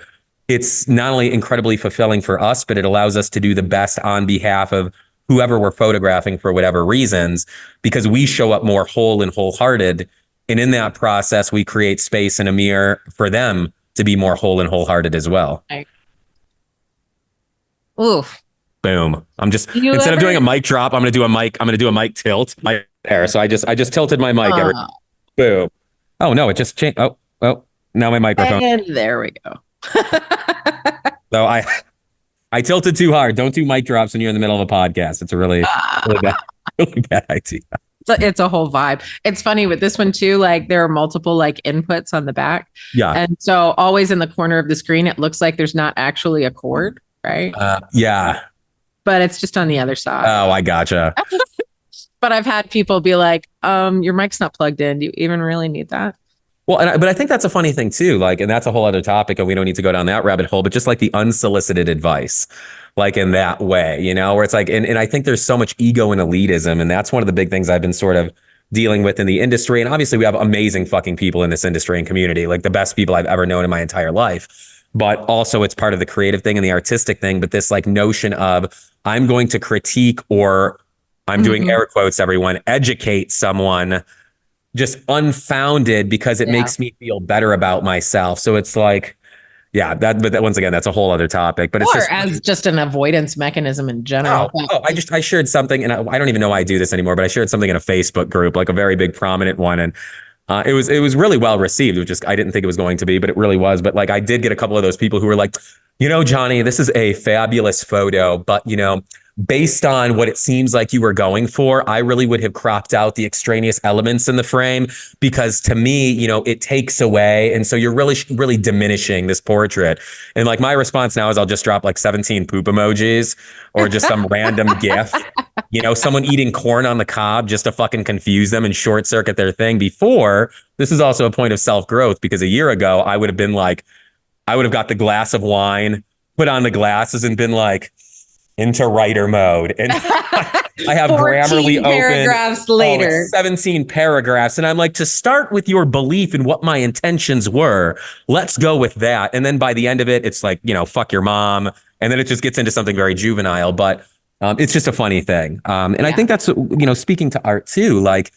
Speaker 1: it's not only incredibly fulfilling for us, but it allows us to do the best on behalf of whoever we're photographing for whatever reasons, because we show up more whole and wholehearted. And in that process, we create space and a mirror for them to be more whole and wholehearted as well.
Speaker 2: Right. Oof.
Speaker 1: Boom. I'm just, instead of doing a mic drop, I'm going to do a mic tilt there. So I just tilted my mic. Boom. Oh no, it just changed. Oh, now my microphone.
Speaker 2: And there we go.
Speaker 1: So I tilted too hard. Don't do mic drops when you're in the middle of a podcast. It's a really bad, really bad idea.
Speaker 2: It's a whole vibe. It's funny with this one too. Like there are multiple like inputs on the back.
Speaker 1: Yeah.
Speaker 2: And so always in the corner of the screen, it looks like there's not actually a cord, right?
Speaker 1: Yeah.
Speaker 2: But it's just on the other side.
Speaker 1: Oh, I gotcha.
Speaker 2: But I've had people be like, your mic's not plugged in. Do you even really need that?
Speaker 1: Well, but I think that's a funny thing too. Like, and that's a whole other topic, and we don't need to go down that rabbit hole, but just like the unsolicited advice, like in that way, where it's like, and I think there's so much ego and elitism. And that's one of the big things I've been sort of dealing with in the industry. And obviously we have amazing fucking people in this industry and community, like the best people I've ever known in my entire life. But also it's part of the creative thing and the artistic thing. But this like notion of I'm going to critique, or I'm doing air quotes, everyone, educate someone, just unfounded because it makes me feel better about myself. So it's like, but once again, that's a whole other topic. But it's just
Speaker 2: an avoidance mechanism in general.
Speaker 1: I shared something, and I don't even know why I do this anymore, but I shared something in a Facebook group, like a very big prominent one, and it was really well received. It was just, I didn't think it was going to be, but it really was. But like I did get a couple of those people who were like, Jonny, this is a fabulous photo, but based on what it seems like you were going for, I really would have cropped out the extraneous elements in the frame, because to me, it takes away. And so you're really, really diminishing this portrait. And like my response now is I'll just drop like 17 poop emojis or just some random GIF, someone eating corn on the cob just to fucking confuse them and short circuit their thing. Before, this is also a point of self-growth, because a year ago, I would have been like, I would have got the glass of wine, put on the glasses and been like, into writer mode. And I have Grammarly
Speaker 2: paragraphs
Speaker 1: open.
Speaker 2: Later.
Speaker 1: 17 paragraphs. And I'm like, to start with your belief in what my intentions were, let's go with that. And then by the end of it, it's like, fuck your mom. And then it just gets into something very juvenile, but it's just a funny thing. And I think that's, speaking to art too, like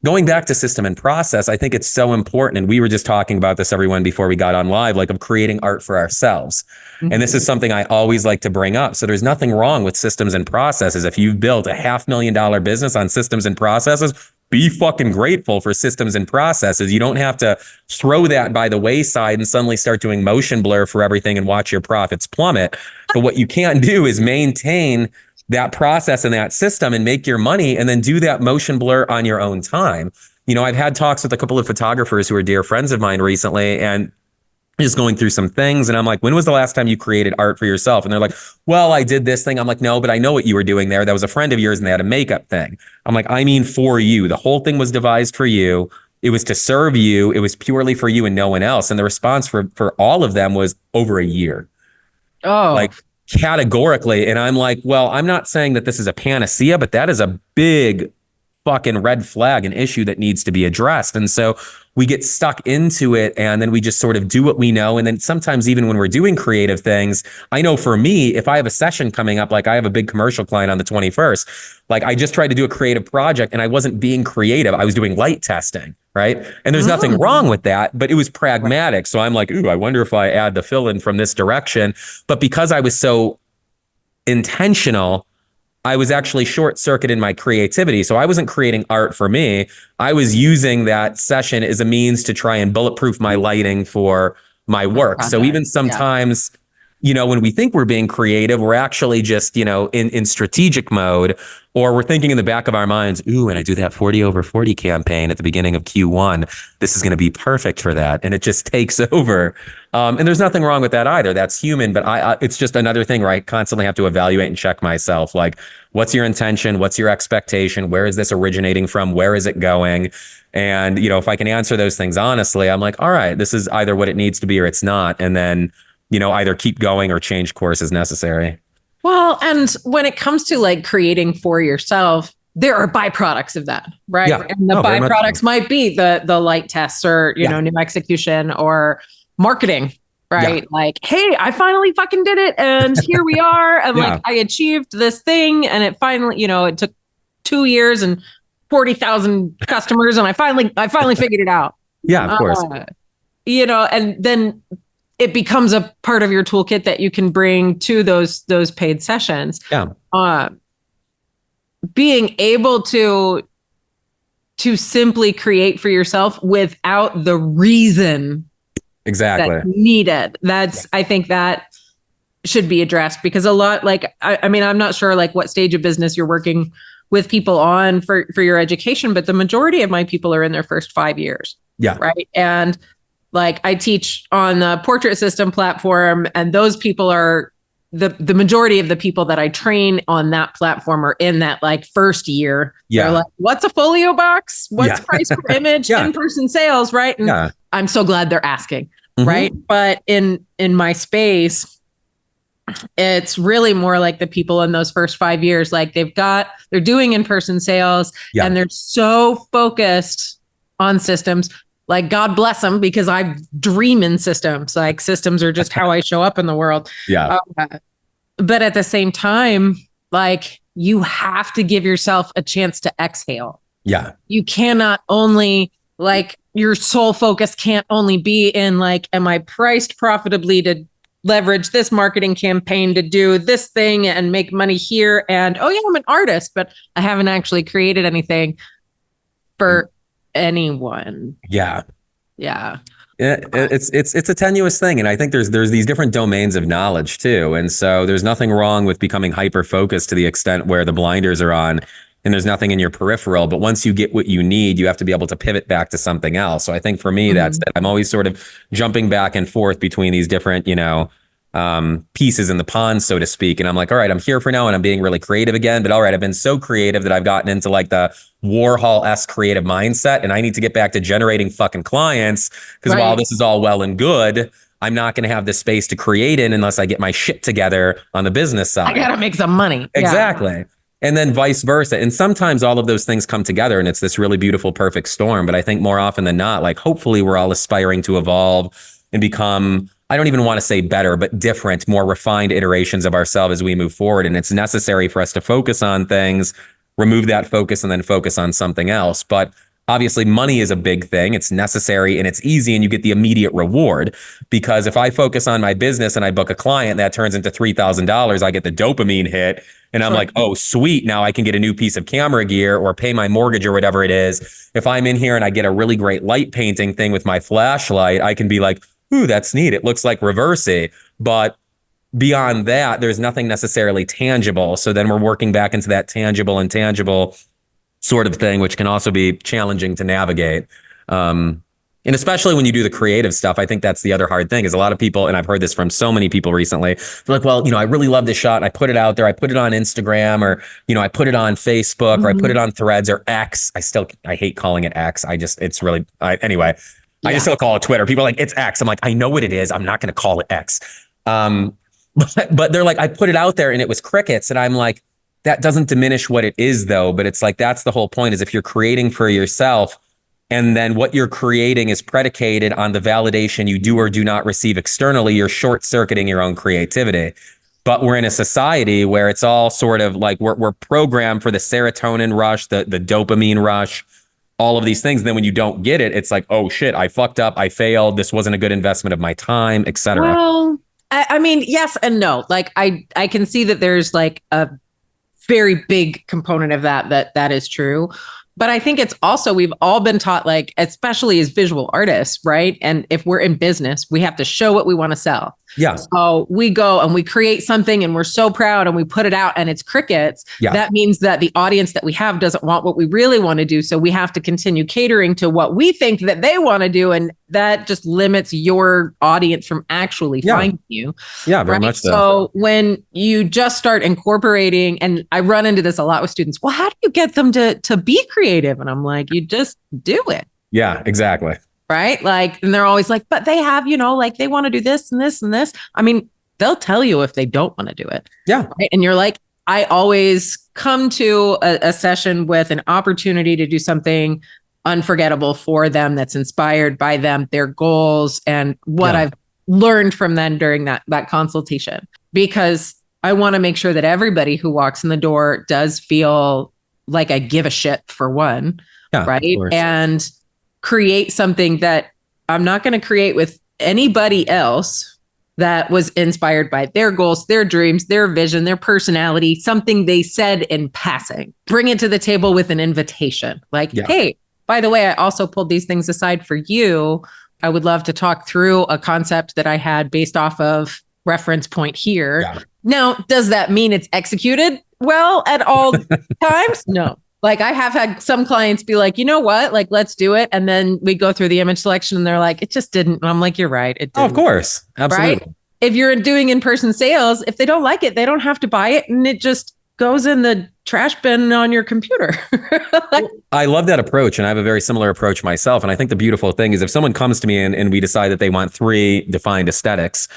Speaker 1: going back to system and process, I think it's so important. And we were just talking about this, everyone, before we got on live, like of creating art for ourselves. And this is something I always like to bring up. So there's nothing wrong with systems and processes. If you've built a $500,000 business on systems and processes, be fucking grateful for systems and processes. You don't have to throw that by the wayside and suddenly start doing motion blur for everything and watch your profits plummet. But what you can't do is maintain that process and that system and make your money and then do that motion blur on your own time. I've had talks with a couple of photographers who are dear friends of mine recently, and just going through some things. And I'm like, when was the last time you created art for yourself? And they're like, well, I did this thing. I'm like, no, but I know what you were doing there. That was a friend of yours and they had a makeup thing. I'm like, I mean, for you. The whole thing was devised for you. It was to serve you. It was purely for you and no one else. And the response for all of them was over a year.
Speaker 2: Oh,
Speaker 1: like categorically. And I'm like, well, I'm not saying that this is a panacea, but that is a big fucking red flag, an issue that needs to be addressed. And so we get stuck into it, and then we just sort of do what we know. And then sometimes even when we're doing creative things, I know for me, if I have a session coming up, like I have a big commercial client on the 21st, like I just tried to do a creative project and I wasn't being creative. I was doing light testing. Right. And there's nothing wrong with that, but it was pragmatic. So I'm like, ooh, I wonder if I add the fill in from this direction. But because I was so intentional, I was actually short circuited in my creativity. So I wasn't creating art for me. I was using that session as a means to try and bulletproof my lighting for my work. So even sometimes, when we think we're being creative, we're actually just, in strategic mode, or we're thinking in the back of our minds, ooh, and I do that 40 over 40 campaign at the beginning of Q1. This is going to be perfect for that. And it just takes over. And there's nothing wrong with that either. That's human. But it's just another thing where I constantly have to evaluate and check myself. Like, what's your intention? What's your expectation? Where is this originating from? Where is it going? And, if I can answer those things honestly, I'm like, all right, this is either what it needs to be or it's not. And then, either keep going or change course as necessary.
Speaker 2: Well, and when it comes to like creating for yourself, there are byproducts of that, right?
Speaker 1: Yeah.
Speaker 2: And the byproducts might be the light tests or, new execution or marketing, right? Yeah. Like, hey, I finally fucking did it. And here we are. And like, I achieved this thing. And it finally, it took 2 years and 40,000 customers. And I finally figured it out.
Speaker 1: Yeah, of course.
Speaker 2: And then it becomes a part of your toolkit that you can bring to those paid sessions. Yeah. Being able to simply create for yourself without the reason
Speaker 1: exactly
Speaker 2: that's needed. I think that should be addressed, because a lot, like, I mean, I'm not sure like what stage of business you're working with people on for your education, but the majority of my people are in their first 5 years.
Speaker 1: Yeah.
Speaker 2: Right. And like I teach on the portrait system platform, and those people are the majority of the people that I train on that platform are in that like first year.
Speaker 1: Yeah.
Speaker 2: They're like, what's a folio box? What's price per image? In-person sales, right? And I'm so glad they're asking. Right. But in my space, it's really more like the people in those first 5 years, like they're doing in-person sales and they're so focused on systems. Like, God bless them, because I dream in systems. Like, systems are just how I show up in the world.
Speaker 1: Yeah.
Speaker 2: But at the same time, like, you have to give yourself a chance to exhale.
Speaker 1: Yeah.
Speaker 2: You cannot only, like, your sole focus can't only be in like, am I priced profitably to leverage this marketing campaign to do this thing and make money here? And, oh yeah, I'm an artist, but I haven't actually created anything for anyone.
Speaker 1: Yeah.
Speaker 2: It's
Speaker 1: a tenuous thing, and I think there's these different domains of knowledge too, and so there's nothing wrong with becoming hyper focused to the extent where the blinders are on and there's nothing in your peripheral. But once you get what you need, you have to be able to pivot back to something else. So I think for me, that's that. I'm always sort of jumping back and forth between these different pieces in the pond, so to speak. And I'm like, all right, I'm here for now and I'm being really creative again. But all right, I've been so creative that I've gotten into like the Warhol-esque creative mindset, and I need to get back to generating fucking clients, because while this is all well and good, I'm not going to have the space to create in unless I get my shit together on the business side.
Speaker 2: I got to make some money.
Speaker 1: Exactly. And then vice versa. And sometimes all of those things come together and it's this really beautiful, perfect storm. But I think more often than not, like, hopefully we're all aspiring to evolve and become, I don't even want to say better, but different, more refined iterations of ourselves as we move forward. And it's necessary for us to focus on things, remove that focus, and then focus on something else. But obviously money is a big thing. It's necessary and it's easy, and you get the immediate reward, because if I focus on my business and I book a client that turns into $3,000, I get the dopamine hit and I'm like, oh, sweet. Now I can get a new piece of camera gear or pay my mortgage or whatever it is. If I'm in here and I get a really great light painting thing with my flashlight, I can be like, ooh, that's neat. It looks like Reversi. But beyond that, there's nothing necessarily tangible. So then we're working back into that tangible and intangible sort of thing, which can also be challenging to navigate. And especially when you do the creative stuff, I think that's the other hard thing, is a lot of people, and I've heard this from so many people recently, they're like, well, I really love this shot and I put it out there. I put it on Instagram, or, I put it on Facebook, or I put it on Threads or X. I hate calling it X. I just still call it Twitter. People are like, it's X. I'm like, I know what it is. I'm not going to call it X. But they're like, I put it out there and it was crickets. And I'm like, that doesn't diminish what it is though. But it's like, that's the whole point, is if you're creating for yourself, and then what you're creating is predicated on the validation you do or do not receive externally, you're short-circuiting your own creativity. But we're in a society where it's all sort of like we're programmed for the serotonin rush, the dopamine rush, all of these things. And then when you don't get it, it's like, oh shit, I fucked up, I failed, this wasn't a good investment of my time, etc.
Speaker 2: Well, I mean, yes and no. Like I can see that there's like a very big component of that is true. But I think it's also, we've all been taught, like, especially as visual artists, right? And if we're in business, we have to show what we want to sell.
Speaker 1: Yeah.
Speaker 2: So we go and we create something and we're so proud and we put it out and it's crickets.
Speaker 1: Yeah.
Speaker 2: That means that the audience that we have doesn't want what we really want to do. So we have to continue catering to what we think that they want to do. And that just limits your audience from actually finding you.
Speaker 1: Yeah, very much so.
Speaker 2: So when you just start incorporating, and I run into this a lot with students, well, how do you get them to be creative? And I'm like, you just do it.
Speaker 1: Yeah, exactly.
Speaker 2: Right? Like, and they're always like, but they have, like they want to do this and this and this. I mean, they'll tell you if they don't want to do it.
Speaker 1: Yeah.
Speaker 2: Right? And you're like, I always come to a session with an opportunity to do something unforgettable for them, that's inspired by them, their goals, and what I've learned from them during that consultation. Because I want to make sure that everybody who walks in the door does feel like I give a shit, for one. Yeah, right. And create something that I'm not going to create with anybody else that was inspired by their goals, their dreams, their vision, their personality, something they said in passing. Bring it to the table with an invitation. Like, hey, by the way, I also pulled these things aside for you. I would love to talk through a concept that I had based off of reference point here.
Speaker 1: Yeah.
Speaker 2: Now, does that mean it's executed well at all times? No. Like I have had some clients be like, you know what? Like, let's do it. And then we go through the image selection and they're like, it just didn't. And I'm like, you're right. It didn't.
Speaker 1: Oh, of course. Absolutely.
Speaker 2: Right? If you're doing in-person sales, if they don't like it, they don't have to buy it. And it just goes in the trash bin on your computer. Like,
Speaker 1: I love that approach. And I have a very similar approach myself. And I think the beautiful thing is if someone comes to me and we decide that they want 3 defined aesthetics,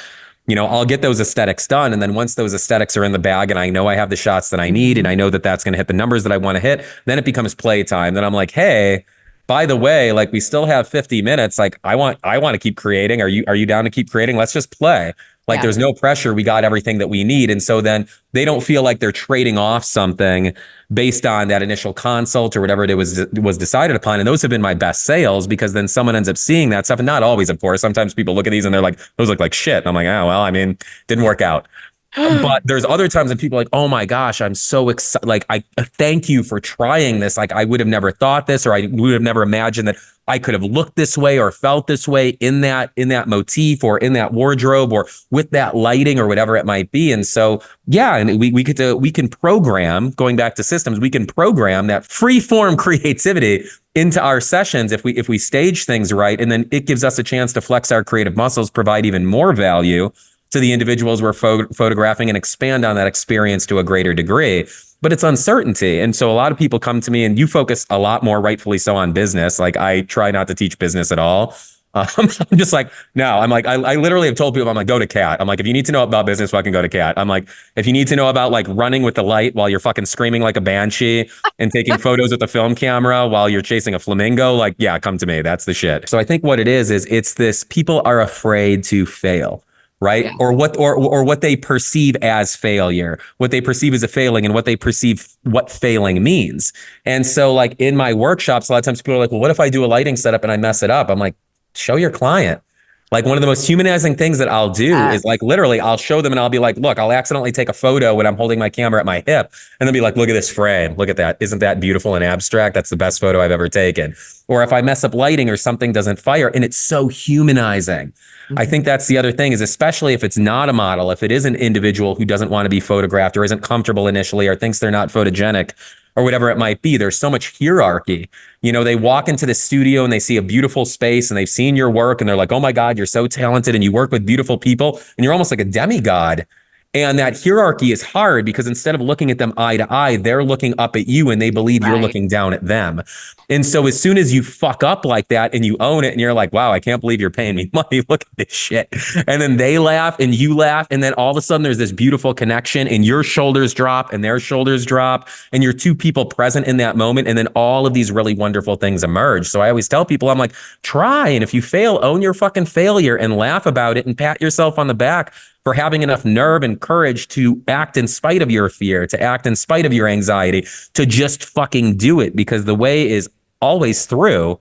Speaker 1: you know, I'll get those aesthetics done. And then once those aesthetics are in the bag and I know I have the shots that I need and I know that that's going to hit the numbers that I want to hit, then it becomes playtime. Then I'm like, hey, by the way, like we still have 50 minutes. Like I want to keep creating. Are you down to keep creating? Let's just play. Like there's no pressure. We got everything that we need. And so then they don't feel like they're trading off something based on that initial consult or whatever it was decided upon. And those have been my best sales because then someone ends up seeing that stuff. And not always, of course. Sometimes people look at these and they're like, those look like shit. And I'm like, oh, well, I mean, didn't work out. But there's other times that people are like, oh my gosh, I'm so excited. Like, I thank you for trying this. Like, I would have never thought this, or I would have never imagined that I could have looked this way or felt this way in that motif or in that wardrobe or with that lighting or whatever it might be. And so, yeah, and we can program, going back to systems, we can program that free form creativity into our sessions if we stage things right. And then it gives us a chance to flex our creative muscles, provide even more value to the individuals we're photographing and expand on that experience to a greater degree. But it's uncertainty. And so a lot of people come to me, and you focus a lot more, rightfully so, on business. Like I try not to teach business at all. I'm just like, no, I'm like, I literally have told people, I'm like, go to Cat. I'm like, if you need to know about business, fucking go to Cat. I'm like, if you need to know about like running with the light while you're fucking screaming like a banshee and taking photos with a film camera while you're chasing a flamingo, like, yeah, come to me. That's the shit. So I think what it is it's this, people are afraid to fail. Right. Yeah. Or what they perceive as failure, what they perceive as a failing and what they perceive what failing means. And so like in my workshops, a lot of times people are like, well, what if I do a lighting setup and I mess it up? I'm like, show your client. Like one of the most humanizing things that I'll do is like literally I'll show them and I'll be like, look, I'll accidentally take a photo when I'm holding my camera at my hip and they'll be like, look at this frame. Look at that. Isn't that beautiful and abstract? That's the best photo I've ever taken. Or if I mess up lighting or something doesn't fire, and it's so humanizing. I think that's the other thing is, especially if it's not a model, if it is an individual who doesn't want to be photographed or isn't comfortable initially or thinks they're not photogenic or whatever it might be, there's so much hierarchy. You know, they walk into the studio and they see a beautiful space and they've seen your work and they're like, oh my God, you're so talented and you work with beautiful people and you're almost like a demigod. And that hierarchy is hard because instead of looking at them eye to eye, they're looking up at you and they believe you're looking down at them. And so as soon as you fuck up like that and you own it and you're like, wow, I can't believe you're paying me money. Look at this shit. And then they laugh and you laugh. And then all of a sudden there's this beautiful connection and your shoulders drop and their shoulders drop and you're two people present in that moment. And then all of these really wonderful things emerge. So I always tell people, I'm like, try. And if you fail, own your fucking failure and laugh about it and pat yourself on the back for having enough nerve and courage to act in spite of your fear, to act in spite of your anxiety, to just fucking do it, because the way is always through,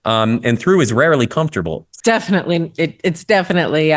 Speaker 1: and through is rarely comfortable.
Speaker 2: It's definitely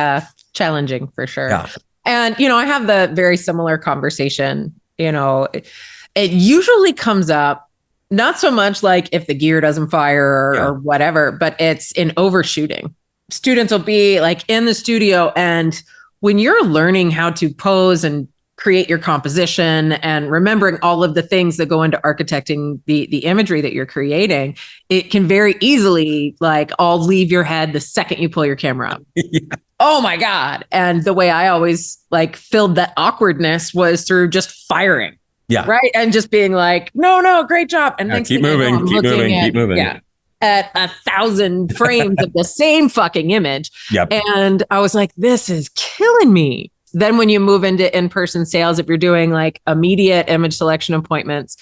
Speaker 2: challenging for sure.
Speaker 1: Yeah.
Speaker 2: And, you know, I have the very similar conversation, you know, it usually comes up, not so much like if the gear doesn't fire or whatever, but it's in overshooting. Students will be like in the studio, and when you're learning how to pose and create your composition and remembering all of the things that go into architecting the imagery that you're creating, it can very easily like all leave your head the second you pull your camera up. Yeah. Oh my God. And the way I always like filled that awkwardness was through just firing.
Speaker 1: Yeah.
Speaker 2: Right. And just being like, no, great job. And
Speaker 1: keep moving.
Speaker 2: Yeah. At 1,000 frames of the same fucking image.
Speaker 1: Yep.
Speaker 2: And I was like, this is killing me. Then when you move into in-person sales, if you're doing like immediate image selection appointments,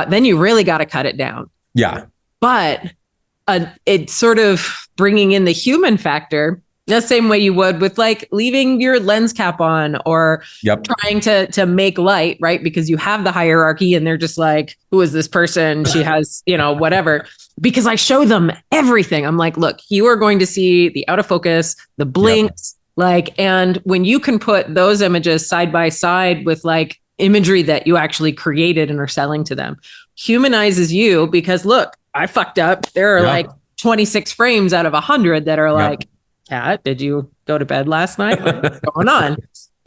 Speaker 2: then you really got to cut it down.
Speaker 1: Yeah.
Speaker 2: But it's sort of bringing in the human factor the same way you would with like leaving your lens cap on or trying to make light, right? Because you have the hierarchy and they're just like, who is this person? She has, you know, whatever. Because I show them everything. I'm like, look, you are going to see the out of focus, the blinks, like, and when you can put those images side by side with like imagery that you actually created and are selling to them, humanizes you because look, I fucked up. There are like 26 frames out of 100 that are like, Kat, did you go to bed last night? What's going on?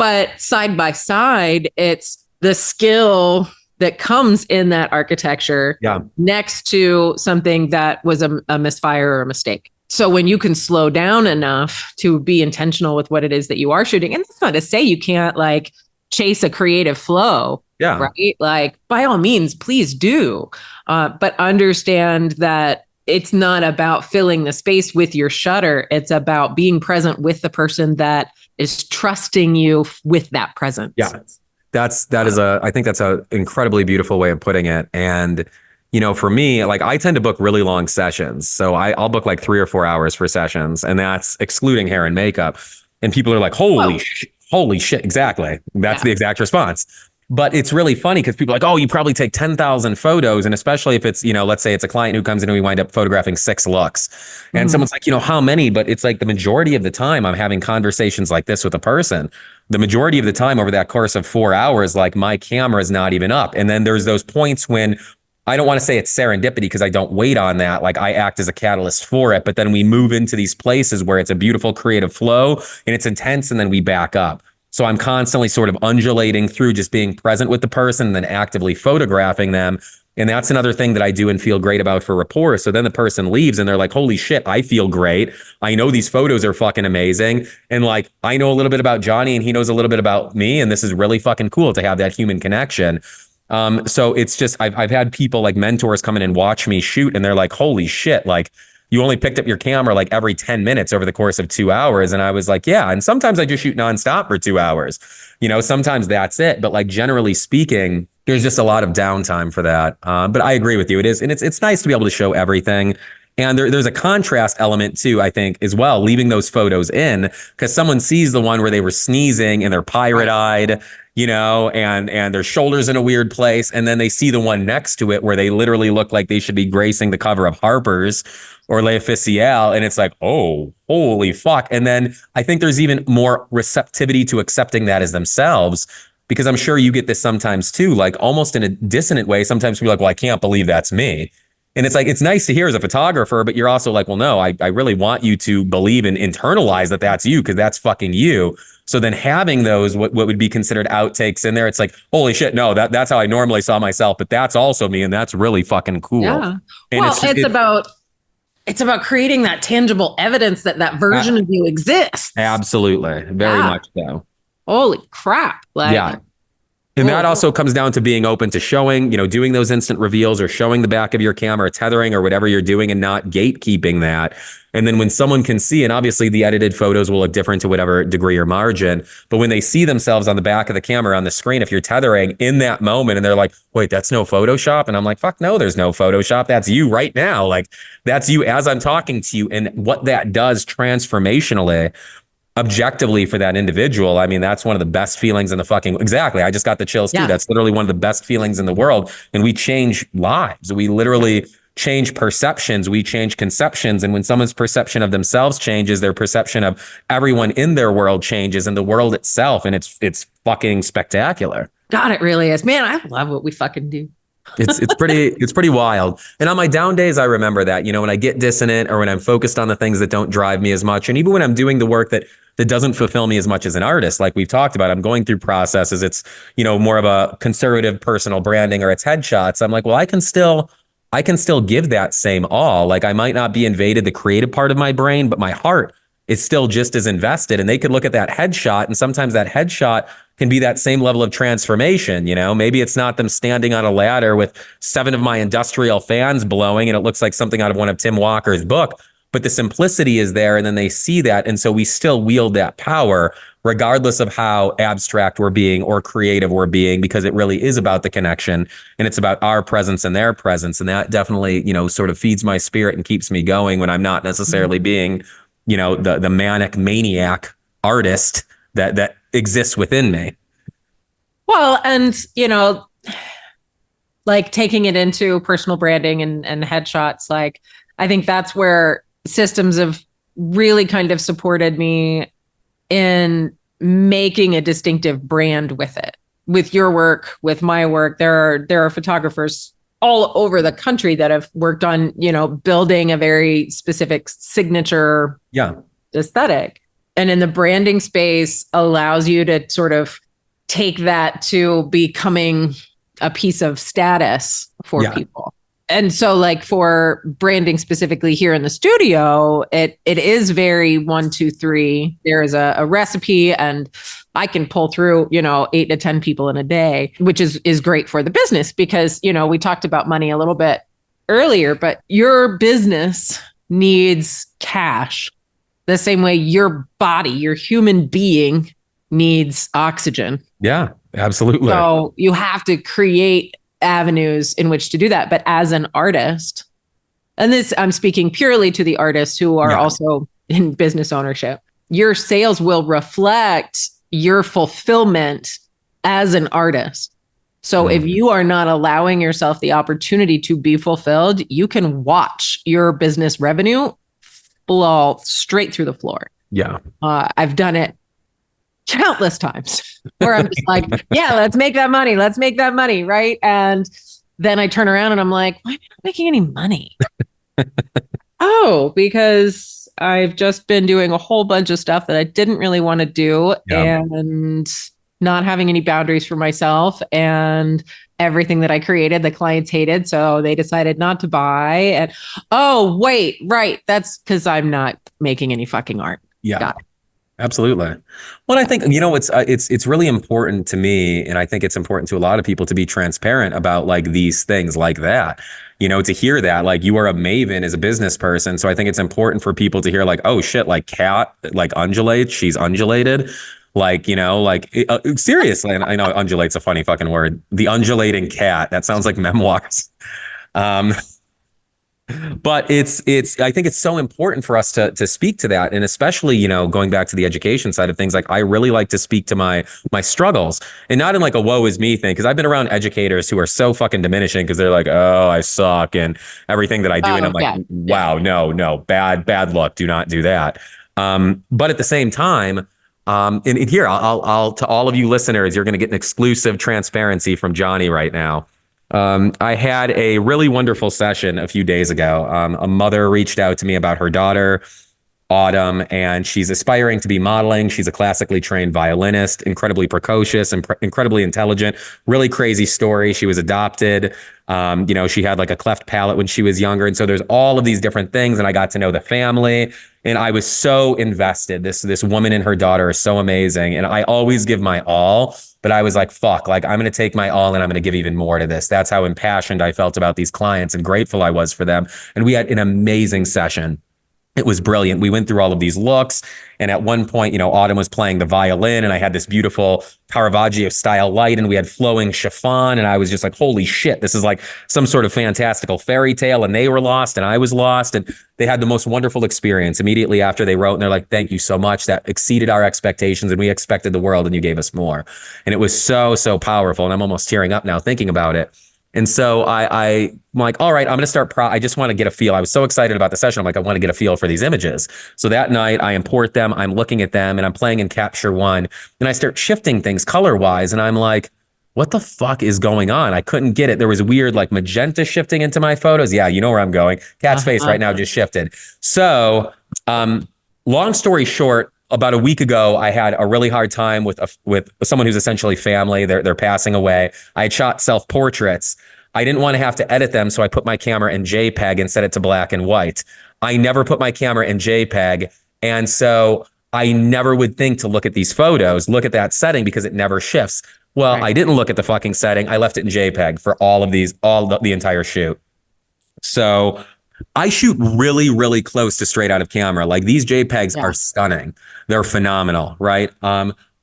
Speaker 2: But side by side, it's the skill that comes in that architecture next to something that was a misfire or a mistake. So when you can slow down enough to be intentional with what it is that you are shooting, and that's not to say you can't like chase a creative flow, right? Like by all means, please do. But understand that it's not about filling the space with your shutter. It's about being present with the person that is trusting you with that presence.
Speaker 1: Yeah. I think that's a incredibly beautiful way of putting it. And, you know, for me, like I tend to book really long sessions. So I'll book like 3 or 4 hours for sessions, and that's excluding hair and makeup. And people are like, holy shit. Exactly. That's the exact response. But it's really funny because people are like, oh, you probably take 10,000 photos. And especially if it's, you know, let's say it's a client who comes in and we wind up photographing 6 looks. And someone's like, you know, how many? But it's like the majority of the time I'm having conversations like this with a person. The majority of the time over that course of 4 hours, like my camera is not even up. And then there's those points when I don't want to say it's serendipity because I don't wait on that. Like I act as a catalyst for it. But then we move into these places where it's a beautiful creative flow and it's intense, and then we back up. So I'm constantly sort of undulating through just being present with the person and then actively photographing them. And that's another thing that I do and feel great about for rapport. So then the person leaves and they're like, holy shit, I feel great. I know these photos are fucking amazing. And like, I know a little bit about Jonny and he knows a little bit about me. And this is really fucking cool to have that human connection. So it's just, I've had people like mentors come in and watch me shoot and they're like, holy shit, like, you only picked up your camera like every 10 minutes over the course of 2 hours. And I was like, yeah. And sometimes I just shoot nonstop for 2 hours. You know, sometimes that's it. But like generally speaking, there's just a lot of downtime for that. But I agree with you. It is. And it's nice to be able to show everything. And there's a contrast element too, I think, as well, leaving those photos in, because someone sees the one where they were sneezing and they're pirate-eyed, you know, and their shoulders in a weird place. And then they see the one next to it where they literally look like they should be gracing the cover of Harper's or L'Officiel. And it's like, oh, holy fuck. And then I think there's even more receptivity to accepting that as themselves, because I'm sure you get this sometimes too, like almost in a dissonant way. Sometimes people are like, well, I can't believe that's me. And it's like, it's nice to hear as a photographer, but you're also like, well, no, I really want you to believe and internalize that that's you, because that's fucking you. So then having those, what would be considered outtakes in there, it's like, holy shit, no, that's how I normally saw myself, but that's also me. And that's really fucking cool.
Speaker 2: Yeah.
Speaker 1: And
Speaker 2: well, it's about creating that tangible evidence that that version of you exists.
Speaker 1: Absolutely. Very much so.
Speaker 2: Holy crap. Like,
Speaker 1: yeah. And that also comes down to being open to showing, you know, doing those instant reveals or showing the back of your camera, tethering or whatever you're doing, and not gatekeeping that. And then when someone can see, and obviously the edited photos will look different to whatever degree or margin, but when they see themselves on the back of the camera on the screen, if you're tethering in that moment and they're like, wait, that's no Photoshop. And I'm like, fuck no, there's no Photoshop. That's you right now. Like that's you as I'm talking to you. And what that does transformationally, objectively for that individual, I mean, that's one of the best feelings in the fucking, exactly. I just got the chills too. That's literally one of the best feelings in the world. And we change lives. We literally change perceptions. We change conceptions. And when someone's perception of themselves changes, their perception of everyone in their world changes, and the world itself. And it's fucking spectacular.
Speaker 2: God, it really is. Man, I love what we fucking do.
Speaker 1: It's pretty wild. And on my down days, I remember that, you know, when I get dissonant or when I'm focused on the things that don't drive me as much. And even when I'm doing the work that doesn't fulfill me as much as an artist, like we've talked about, I'm going through processes. It's, you know, more of a conservative personal branding or it's headshots. I'm like, well, I can still give that same all. Like I might not be invaded the creative part of my brain, but my heart is still just as invested. And they could look at that headshot, and sometimes that headshot can be that same level of transformation. You know, maybe it's not them standing on a ladder with 7 of my industrial fans blowing and it looks like something out of one of Tim Walker's book, but the simplicity is there. And then they see that. And so we still wield that power regardless of how abstract we're being or creative we're being, because it really is about the connection and it's about our presence and their presence. And that definitely, you know, sort of feeds my spirit and keeps me going when I'm not necessarily being, you know, the manic maniac artist that exists within me.
Speaker 2: Well, and, you know, like taking it into personal branding and headshots, like, I think that's where systems have really kind of supported me in making a distinctive brand with it, with your work, with my work. There are photographers all over the country that have worked on, you know, building a very specific signature aesthetic. And in the branding space allows you to sort of take that to becoming a piece of status for people. And so like for branding specifically here in the studio, it is very 1, 2, 3. There is a recipe, and I can pull through, 8 to 10 people in a day, which is great for the business because, we talked about money a little bit earlier, but your business needs cash the same way your body, your human being needs oxygen.
Speaker 1: Yeah, absolutely.
Speaker 2: So you have to create avenues in which to do that. But as an artist, and this, I'm speaking purely to the artists who are also in business ownership, your sales will reflect your fulfillment as an artist. So if you are not allowing yourself the opportunity to be fulfilled, you can watch your business revenue blow straight through the floor.
Speaker 1: Yeah.
Speaker 2: I've done it countless times where I'm just like, yeah, let's make that money. Let's make that money. Right. And then I turn around and I'm like, why am I not making any money? Because I've just been doing a whole bunch of stuff that I didn't really want to do and not having any boundaries for myself, and everything that I created, the clients hated. So they decided not to buy. And wait, right. That's because I'm not making any fucking art.
Speaker 1: Yeah.
Speaker 2: Got it.
Speaker 1: Absolutely. Well, I think, it's really important to me, and I think it's important to a lot of people to be transparent about like these things like that, to hear that like you are a maven as a business person. So I think it's important for people to hear like, oh shit, like Kat, like undulates, she's undulated. Like, seriously, and I know undulate's a funny fucking word. The undulating cat, that sounds like memoirs. But I think it's so important for us to speak to that. And especially, going back to the education side of things, like I really like to speak to my struggles, and not in like a woe is me thing. Cause I've been around educators who are so fucking diminishing because they're like, oh, I suck and everything that I do. And I'm like, wow, no, bad luck. Do not do that. But at the same time, and here, I'll to all of you listeners, you're going to get an exclusive transparency from Jonny right now. I had a really wonderful session a few days ago. A mother reached out to me about her daughter, Autumn, and she's aspiring to be modeling. She's a classically trained violinist, incredibly precocious and incredibly intelligent, really crazy story. She was adopted. She had like a cleft palate when she was younger. And so there's all of these different things. And I got to know the family, and I was so invested. This woman and her daughter are so amazing. And I always give my all, but I was like, fuck, like I'm going to take my all and I'm going to give even more to this. That's how impassioned I felt about these clients and grateful I was for them. And we had an amazing session. It was brilliant. We went through all of these looks. And at one point, Autumn was playing the violin, and I had this beautiful Caravaggio style light, and we had flowing chiffon. And I was just like, holy shit, this is like some sort of fantastical fairy tale. And they were lost and I was lost. And they had the most wonderful experience immediately after they wrote. And they're like, thank you so much. That exceeded our expectations, and we expected the world, and you gave us more. And it was so, so powerful. And I'm almost tearing up now thinking about it. And so I'm like, all right, I'm going to start. I just want to get a feel. I was so excited about the session. I'm like, I want to get a feel for these images. So that night I import them. I'm looking at them, and I'm playing in Capture One, and I start shifting things color wise. And I'm like, what the fuck is going on? I couldn't get it. There was weird like magenta shifting into my photos. Yeah, you know where I'm going. Cat's face right now just shifted. So long story short, about a week ago, I had a really hard time with someone who's essentially family. They're passing away. I had shot self-portraits. I didn't want to have to edit them, so I put my camera in JPEG and set it to black and white. I never put my camera in JPEG, and so I never would think to look at these photos, look at that setting, because it never shifts. Well, right. I didn't look at the fucking setting. I left it in JPEG for all the entire shoot. So I shoot really, really close to straight out of camera. Like these JPEGs are stunning. They're phenomenal, right?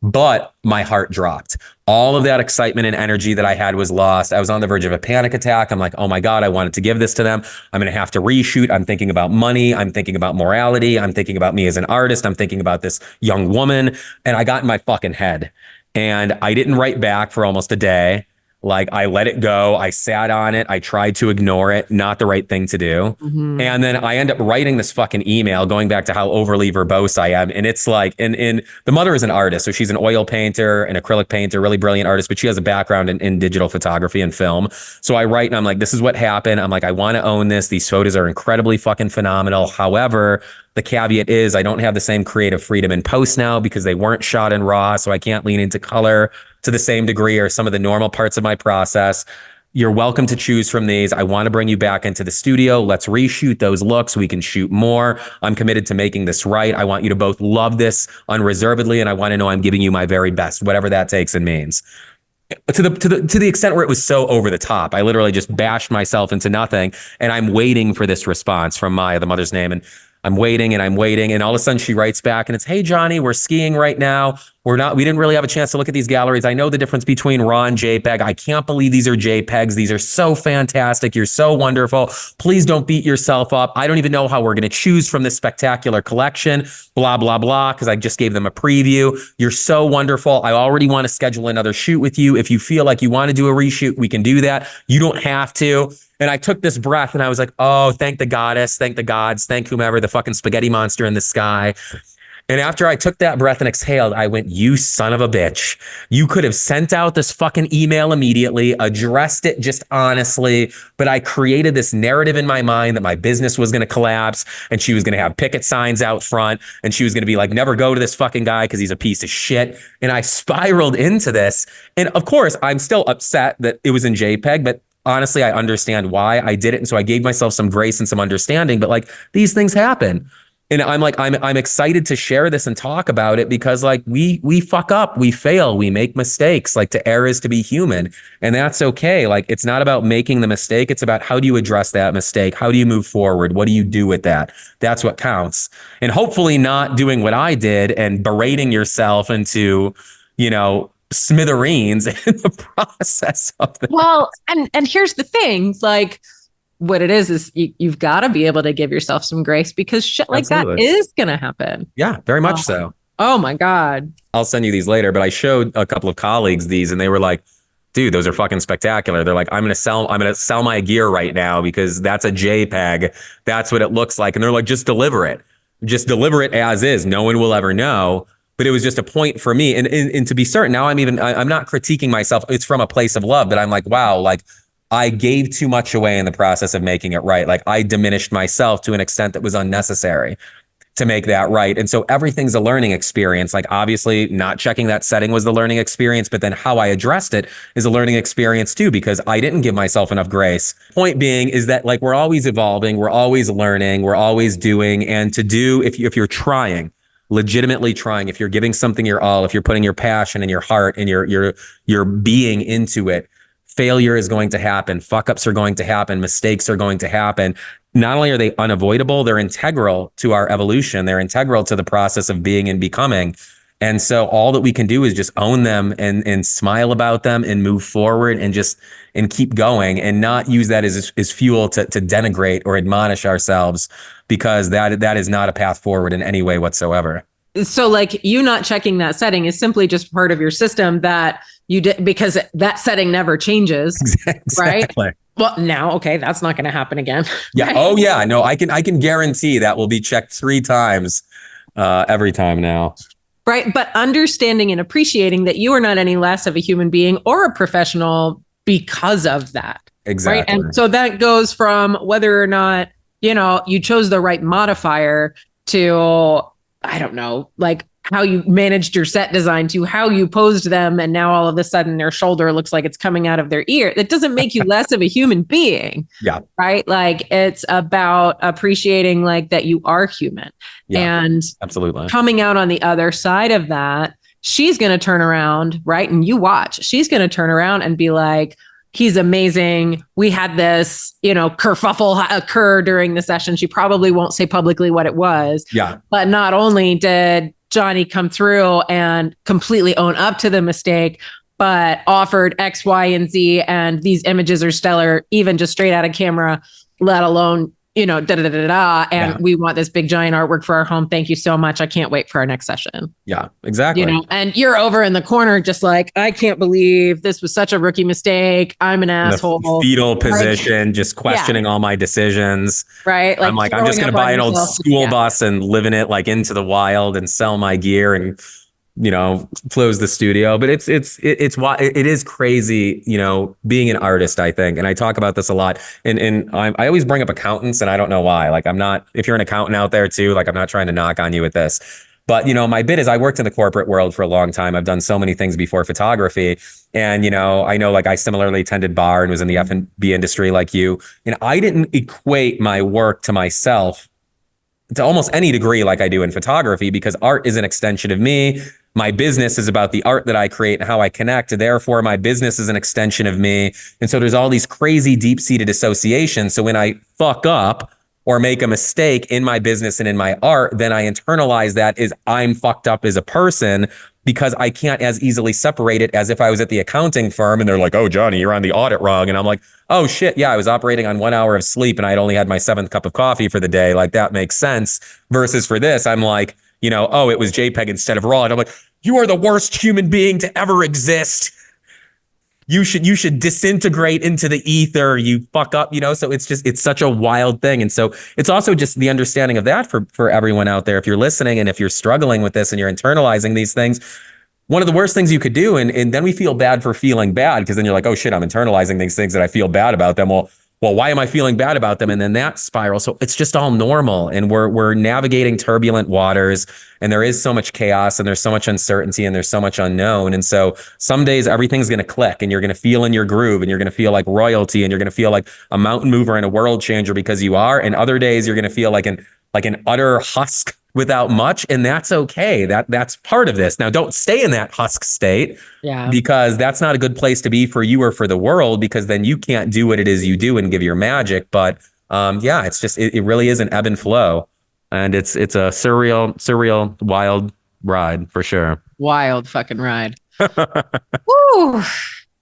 Speaker 1: But my heart dropped. All of that excitement and energy that I had was lost. I was on the verge of a panic attack. I'm like, oh my God, I wanted to give this to them. I'm going to have to reshoot. I'm thinking about money. I'm thinking about morality. I'm thinking about me as an artist. I'm thinking about this young woman. And I got in my fucking head. And I didn't write back for almost a day. Like I let it go. I sat on it. I tried to ignore it. Not the right thing to do.
Speaker 2: Mhm.
Speaker 1: And then I end up writing this fucking email going back to how overly verbose I am. And it's like, and the mother is an artist. So she's an oil painter, an acrylic painter, really brilliant artist, but she has a background in digital photography and film. So I write and I'm like, this is what happened. I'm like, I want to own this. These photos are incredibly fucking phenomenal. However, the caveat is I don't have the same creative freedom in post now because they weren't shot in RAW. So I can't lean into color to the same degree or some of the normal parts of my process. You're welcome to choose from these. I want to bring you back into the studio. Let's reshoot those looks. We can shoot more. I'm committed to making this right. I want you to both love this unreservedly, and I want to know I'm giving you my very best, whatever that takes and means. To the extent where it was so over the top, I literally just bashed myself into nothing, and I'm waiting for this response from Maya, the mother's name, and I'm waiting and I'm waiting, and all of a sudden she writes back and it's, hey Johnny, we skiing right now. We didn't really have a chance to look at these galleries. I know the difference between RAW and JPEG. I can't believe these are JPEGs. These are so fantastic. You're so wonderful. Please don't beat yourself up. I don't even know how we're going to choose from this spectacular collection, blah, blah, blah, because I just gave them a preview. You're so wonderful. I already want to schedule another shoot with you. If you feel like you want to do a reshoot, we can do that. You don't have to. And I took this breath and I was like, oh, thank the goddess, thank the gods, thank whomever, the fucking spaghetti monster in the sky. And after I took that breath and exhaled, I went, you son of a bitch. You could have sent out this fucking email immediately, addressed it just honestly, but I created this narrative in my mind that my business was going to collapse and she was going to have picket signs out front and she was going to be like, never go to this fucking guy because he's a piece of shit. And I spiraled into this. And of course, I'm still upset that it was in JPEG, but honestly, I understand why I did it. And so I gave myself some grace and some understanding, but like these things happen. And I'm like, I'm excited to share this and talk about it because like we fuck up, we fail, we make mistakes. Like to err is to be human, and that's okay. Like it's not about making the mistake. It's about how do you address that mistake? How do you move forward? What do you do with that? That's what counts. And hopefully not doing what I did and berating yourself into, smithereens in the process of this.
Speaker 2: Well, and here's the thing, like what it is you've got to be able to give yourself some grace because shit like Absolutely. That is going to happen.
Speaker 1: Yeah, very much so.
Speaker 2: Oh my God.
Speaker 1: I'll send you these later, but I showed a couple of colleagues these and they were like, dude, those are fucking spectacular. They're like, I'm going to sell my gear right now because that's a JPEG. That's what it looks like. And they're like, just deliver it. Just deliver it as is. No one will ever know. But it was just a point for me. And to be certain, now I'm not critiquing myself. It's from a place of love that I'm like, wow, like I gave too much away in the process of making it right. Like I diminished myself to an extent that was unnecessary to make that right. And so everything's a learning experience. Like obviously not checking that setting was the learning experience, but then how I addressed it is a learning experience too, because I didn't give myself enough grace. Point being is that like we're always evolving, we're always learning, we're always doing, and to do, if you're trying, legitimately trying, if you're giving something your all, if you're putting your passion and your heart and your being into it, failure is going to happen. Fuck ups are going to happen. Mistakes are going to happen. Not only are they unavoidable, they're integral to our evolution. They're integral to the process of being and becoming. And so all that we can do is just own them and smile about them and move forward and keep going and not use that as fuel to denigrate or admonish ourselves, because that is not a path forward in any way whatsoever.
Speaker 2: So like you not checking that setting is simply just part of your system that you did because that setting never changes. Exactly. Right? Well, now, okay, that's not going to happen again.
Speaker 1: Yeah.
Speaker 2: Right?
Speaker 1: Oh yeah. No, I can guarantee that will be checked 3 times every time now.
Speaker 2: Right. But understanding and appreciating that you are not any less of a human being or a professional because of that.
Speaker 1: Exactly.
Speaker 2: Right. And so that goes from whether or not, you chose the right modifier to, I don't know, like how you managed your set design to how you posed them. And now all of a sudden their shoulder looks like it's coming out of their ear. That doesn't make you less of a human being.
Speaker 1: Yeah.
Speaker 2: Right. Like it's about appreciating like that you are human. Yeah, and
Speaker 1: absolutely
Speaker 2: coming out on the other side of that, she's going to turn around. Right. And you watch, she's going to turn around and be like, he's amazing. We had this, kerfuffle occur during the session. She probably won't say publicly what it was.
Speaker 1: Yeah.
Speaker 2: But not only did Johnny come through and completely own up to the mistake, but offered X, Y, and Z. And these images are stellar, even just straight out of camera, let alone, you know, da da da da da, and
Speaker 1: Yeah.
Speaker 2: we want this big giant artwork for our home. Thank you so much. I can't wait for our next session.
Speaker 1: Yeah, exactly.
Speaker 2: You know, and you're over in the corner, just like, I can't believe this was such a rookie mistake. I'm an
Speaker 1: In
Speaker 2: asshole.
Speaker 1: the fetal
Speaker 2: Like,
Speaker 1: position, just questioning all my decisions.
Speaker 2: right. Like,
Speaker 1: I'm like, I'm just
Speaker 2: throwing
Speaker 1: going to
Speaker 2: up on
Speaker 1: buy an old
Speaker 2: yourself.
Speaker 1: school
Speaker 2: Yeah.
Speaker 1: bus and live in it like into the wild and sell my gear and, you know, close the studio. But it's why it is crazy, you know, being an artist, I think. And I talk about this a lot. And I always bring up accountants, and I don't know why. Like, I'm not, if you're an accountant out there too, like, I'm not trying to knock on you with this. But, you know, my bit is I worked in the corporate world for a long time. I've done so many things before photography. And, you know, I know, like, I similarly attended bar and was in the F&B industry like you. And I didn't equate my work to myself to almost any degree like I do in photography, because art is an extension of me. My business is about the art that I create and how I connect. Therefore, my business is an extension of me. And so there's all these crazy deep-seated associations. So when I fuck up or make a mistake in my business and in my art, then I internalize that as I'm fucked up as a person, because I can't as easily separate it as if I was at the accounting firm and they're like, oh, Johnny, you're on the audit wrong. And I'm like, oh, shit. Yeah, I was operating on 1 hour of sleep and I'd only had my 7th cup of coffee for the day. Like, that makes sense. Versus for this, I'm like, you know, oh, it was JPEG instead of RAW. And I'm like, you are the worst human being to ever exist. You should disintegrate into the ether. You fuck up, you know? So it's such a wild thing. And so it's also just the understanding of that for everyone out there. If you're listening and if you're struggling with this and you're internalizing these things, one of the worst things you could do, and then we feel bad for feeling bad, because then you're like, oh shit, I'm internalizing these things that I feel bad about them. Well, why am I feeling bad about them? And then that spiral. So it's just all normal. And we're navigating turbulent waters, and there is so much chaos and there's so much uncertainty and there's so much unknown. And so some days everything's going to click and you're going to feel in your groove and you're going to feel like royalty and you're going to feel like a mountain mover and a world changer because you are. And other days you're going to feel like an utter husk without much. And that's okay. That's part of this. Now, don't stay in that husk state.
Speaker 2: Yeah.
Speaker 1: Because that's not a good place to be for you or for the world, because then you can't do what it is you do and give your magic. But yeah, it's just, it really is an ebb and flow. And it's a surreal, wild ride for sure.
Speaker 2: Wild fucking ride. Woo.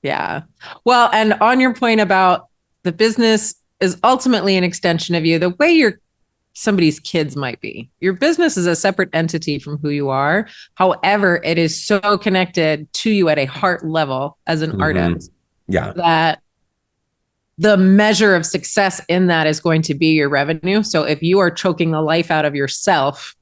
Speaker 2: Yeah. Well, and on your point about the business is ultimately an extension of you, the way somebody's kids might be. Your business is a separate entity from who you are. However, it is so connected to you at a heart level as an artist.
Speaker 1: Yeah.
Speaker 2: That the measure of success in that is going to be your revenue. So if you are choking the life out of yourself,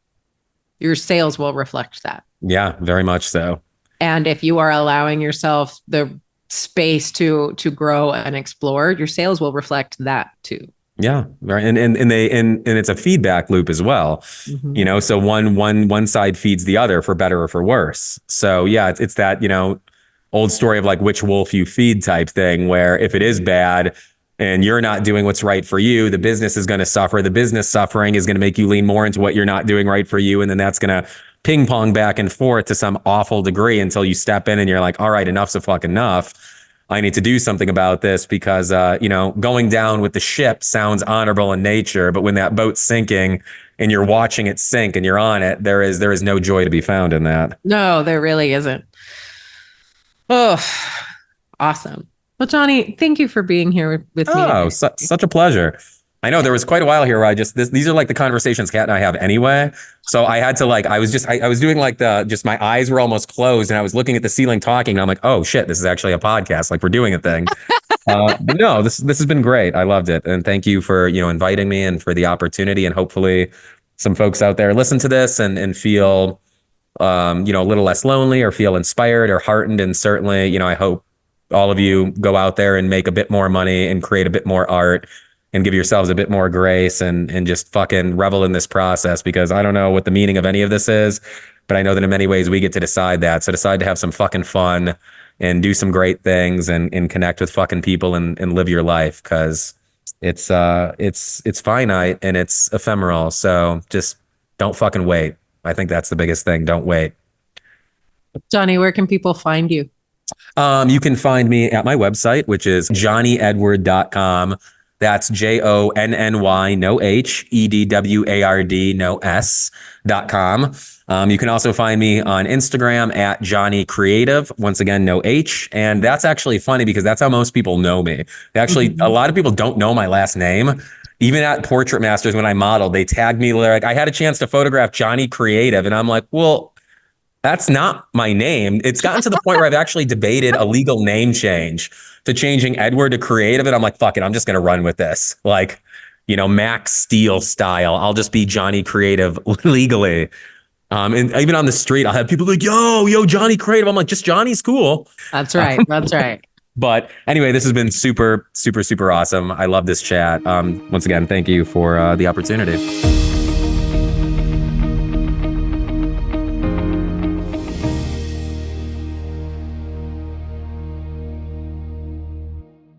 Speaker 2: your sales will reflect that.
Speaker 1: Yeah, very much so. And
Speaker 2: if you are allowing yourself the space to grow and explore, your sales will reflect that too.
Speaker 1: Yeah, right. And it's a feedback loop as well. Mm-hmm. You know, so one side feeds the other, for better or for worse. So yeah, it's that, you know, old story of like which wolf you feed type thing, where if it is bad and you're not doing what's right for you, the business is going to suffer. The business suffering is going to make you lean more into what you're not doing right for you. And then that's going to ping pong back and forth to some awful degree until you step in and you're like, all right, enough's a fuck enough. I need to do something about this, because, you know, going down with the ship sounds honorable in nature, but when that boat's sinking and you're watching it sink and you're on it, there is no joy to be found in that.
Speaker 2: No, there really isn't. Oh, awesome. Well, Jonny, thank you for being here with me.
Speaker 1: Oh, such a pleasure. I know there was quite a while here where these are like the conversations Kat and I have anyway. So I had to I was doing like my eyes were almost closed and I was looking at the ceiling talking. And I'm like, oh shit, this is actually a podcast. Like, we're doing a thing. But no, this has been great. I loved it. And thank you for, you know, inviting me and for the opportunity. And hopefully some folks out there listen to this and feel, you know, a little less lonely or feel inspired or heartened. And certainly, you know, I hope all of you go out there and make a bit more money and create a bit more art and give yourselves a bit more grace and just fucking revel in this process, because I don't know what the meaning of any of this is, but I know that in many ways we get to decide that. So decide to have some fucking fun and do some great things and connect with fucking people and live your life, because it's finite and it's ephemeral. So just don't fucking wait. I think that's the biggest thing. Don't wait.
Speaker 2: Jonny, where can people find you?
Speaker 1: You can find me at my website, which is jonnyedward.com. That's JONNY, no H, EDWARD, no S.com. You can also find me on Instagram at Jonny Creative. Once again, no H. And that's actually funny because that's how most people know me. They actually, a lot of people don't know my last name. even at Portrait Masters when I modeled, they tagged me like I had a chance to photograph Johnny Creative, and I'm like, well, that's not my name. It's gotten to the point where I've actually debated a legal name change to changing Edward to Creative, and I'm like, fuck it, I'm just gonna run with this. Like, Max Steel style. I'll just be Johnny Creative legally. And even on the street, I'll have people like, yo, Johnny Creative. I'm like, just Johnny's cool.
Speaker 2: That's right. That's right.
Speaker 1: But anyway, this has been super, super, super awesome. I love this chat. Once again, thank you for the opportunity.